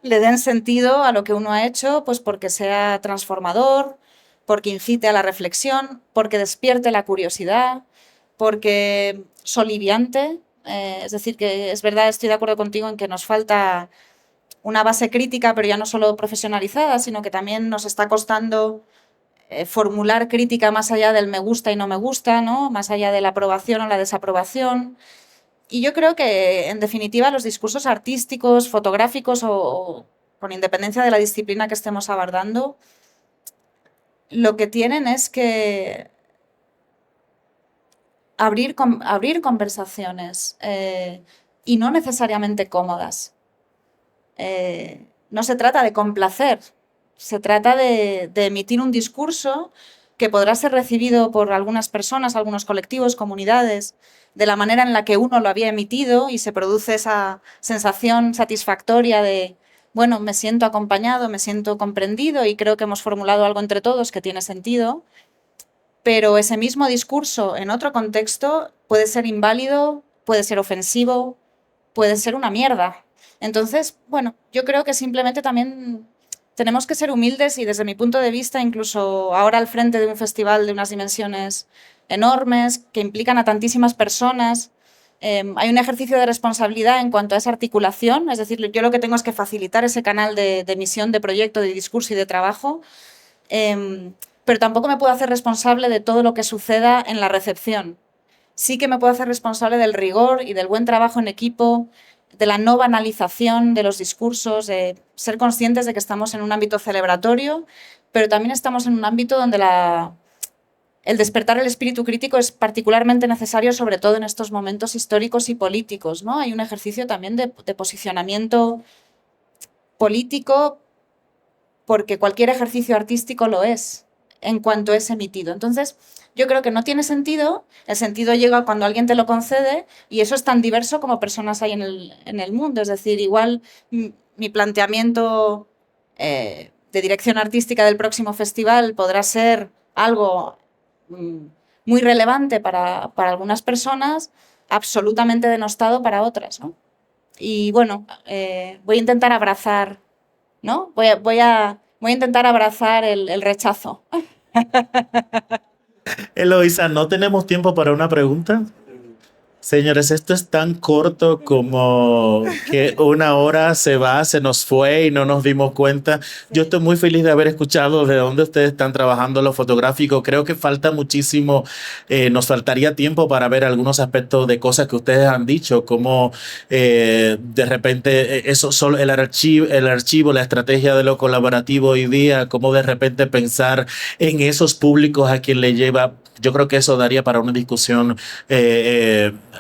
D: le den sentido a lo que uno ha hecho, pues porque sea transformador, porque incite a la reflexión, porque despierte la curiosidad, porque soliviante. Es decir, que es verdad, estoy de acuerdo contigo en que nos falta una base crítica, pero ya no solo profesionalizada, sino que también nos está costando formular crítica más allá del me gusta y no me gusta, ¿no? Más allá de la aprobación o la desaprobación. Y yo creo que, en definitiva, los discursos artísticos, fotográficos o con independencia de la disciplina que estemos abordando, lo que tienen es que abrir conversaciones y no necesariamente cómodas. No se trata de complacer, se trata de emitir un discurso que podrá ser recibido por algunas personas, algunos colectivos, comunidades, de la manera en la que uno lo había emitido y se produce esa sensación satisfactoria de, bueno, me siento acompañado, me siento comprendido y creo que hemos formulado algo entre todos que tiene sentido. pero ese mismo discurso en otro contexto puede ser inválido, puede ser ofensivo, puede ser una mierda. Entonces, bueno, yo creo que simplemente también tenemos que ser humildes y desde mi punto de vista, incluso ahora al frente de un festival de unas dimensiones enormes que implican a tantísimas personas, hay un ejercicio de responsabilidad en cuanto a esa articulación, es decir, yo lo que tengo es que facilitar ese canal de emisión, de proyecto, de discurso y de trabajo, pero tampoco me puedo hacer responsable de todo lo que suceda en la recepción. Sí que me puedo hacer responsable del rigor y del buen trabajo en equipo, de la no banalización de los discursos, de ser conscientes de que estamos en un ámbito celebratorio, pero también estamos en un ámbito donde el despertar el espíritu crítico es particularmente necesario, sobre todo en estos momentos históricos y políticos, ¿no? Hay un ejercicio también de posicionamiento político, porque cualquier ejercicio artístico lo es, en cuanto es emitido. Entonces, yo creo que no tiene sentido, el sentido llega cuando alguien te lo concede, y eso es tan diverso como personas hay en el mundo. Es decir, igual mi planteamiento de dirección artística del próximo festival podrá ser algo muy relevante para algunas personas, absolutamente denostado para otras, ¿no? Y bueno, voy a intentar abrazar, ¿no? Voy a intentar abrazar el rechazo.
B: Eloisa, ¿no tenemos tiempo para una pregunta? Señores, esto es tan corto como que una hora se nos fue y no nos dimos cuenta. Yo estoy muy feliz de haber escuchado de dónde ustedes están trabajando lo fotográfico. Creo que falta muchísimo, nos faltaría tiempo para ver algunos aspectos de cosas que ustedes han dicho, como de repente eso solo el archivo, la estrategia de lo colaborativo hoy día, cómo de repente pensar en esos públicos a quien le lleva. Yo creo que eso daría para una discusión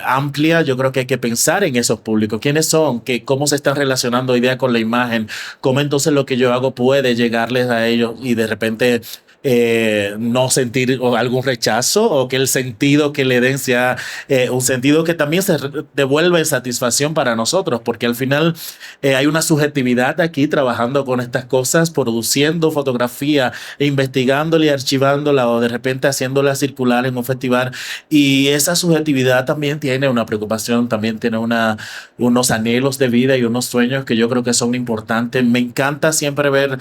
B: amplia. Yo creo que hay que pensar en esos públicos. ¿Quiénes son? ¿Cómo se están relacionando hoy día con la imagen? ¿Cómo entonces lo que yo hago puede llegarles a ellos y de repente no sentir algún rechazo, o que el sentido que le den sea un sentido que también se devuelva en satisfacción para nosotros? Porque al final hay una subjetividad aquí trabajando con estas cosas, produciendo fotografía, investigándola y archivándola, o de repente haciéndola circular en un festival, y esa subjetividad también tiene una preocupación, también tiene unos anhelos de vida y unos sueños que yo creo que son importantes. Me encanta siempre ver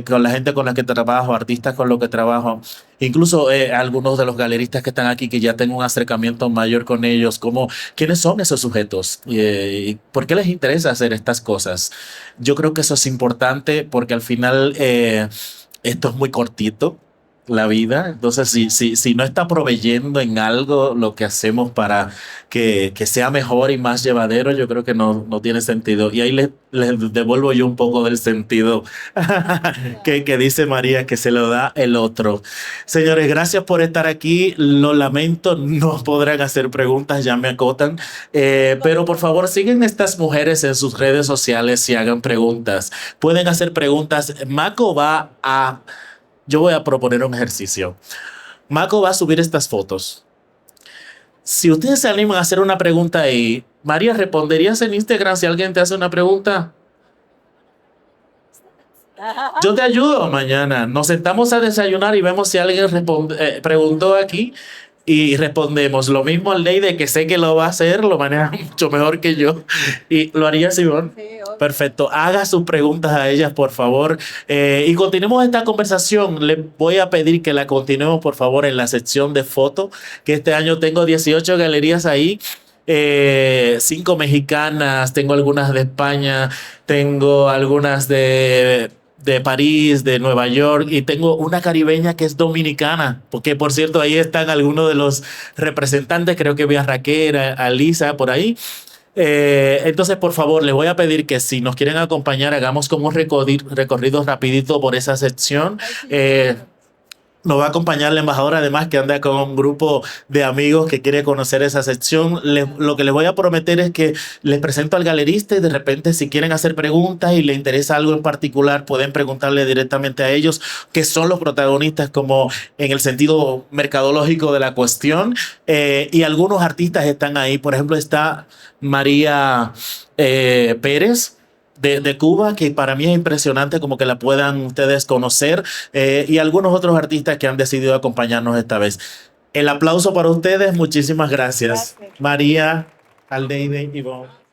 B: con la gente con la que trabajo, artistas con los que trabajo, incluso algunos de los galeristas que están aquí, que ya tengo un acercamiento mayor con ellos, como quiénes son esos sujetos y por qué les interesa hacer estas cosas. Yo creo que eso es importante porque al final esto es muy cortito, la vida. Entonces, si no está proveyendo en algo lo que hacemos para que sea mejor y más llevadero, yo creo que no tiene sentido. Y ahí les devuelvo yo un poco del sentido que dice María, que se lo da el otro. Señores, gracias por estar aquí. Lo lamento, no podrán hacer preguntas, ya me acotan. Pero por favor, siguen estas mujeres en sus redes sociales y hagan preguntas. Pueden hacer preguntas. Yo voy a proponer un ejercicio. Mako va a subir estas fotos. Si ustedes se animan a hacer una pregunta ahí, María, ¿responderías en Instagram si alguien te hace una pregunta? Yo te ayudo mañana. Nos sentamos a desayunar y vemos si alguien preguntó aquí y respondemos. Lo mismo al Ley, que sé que lo va a hacer, lo maneja mucho mejor que yo. ¿Y lo haría, Simón? Sí, obvio. Perfecto. Haga sus preguntas a ellas, por favor. Y continuemos esta conversación. Les voy a pedir que la continuemos, por favor, en la sección de fotos, que este año tengo 18 galerías ahí. 5 mexicanas, tengo algunas de España, tengo algunas de París, de Nueva York, y tengo una caribeña que es dominicana, porque por cierto ahí están algunos de los representantes, creo que vi a Raquel, a Lisa por ahí. Entonces, por favor, les voy a pedir que si nos quieren acompañar, hagamos como un recorrido rapidito por esa sección. Nos va a acompañar la embajadora, además, que anda con un grupo de amigos que quiere conocer esa sección. Lo que les voy a prometer es que les presento al galerista y de repente, si quieren hacer preguntas y les interesa algo en particular, pueden preguntarle directamente a ellos, que son los protagonistas, como en el sentido mercadológico de la cuestión. Y algunos artistas están ahí. Por ejemplo, está María Pérez, de Cuba, que para mí es impresionante como que la puedan ustedes conocer, y algunos otros artistas que han decidido acompañarnos esta vez. El aplauso para ustedes, muchísimas gracias. María, Aldeide, Ivonne.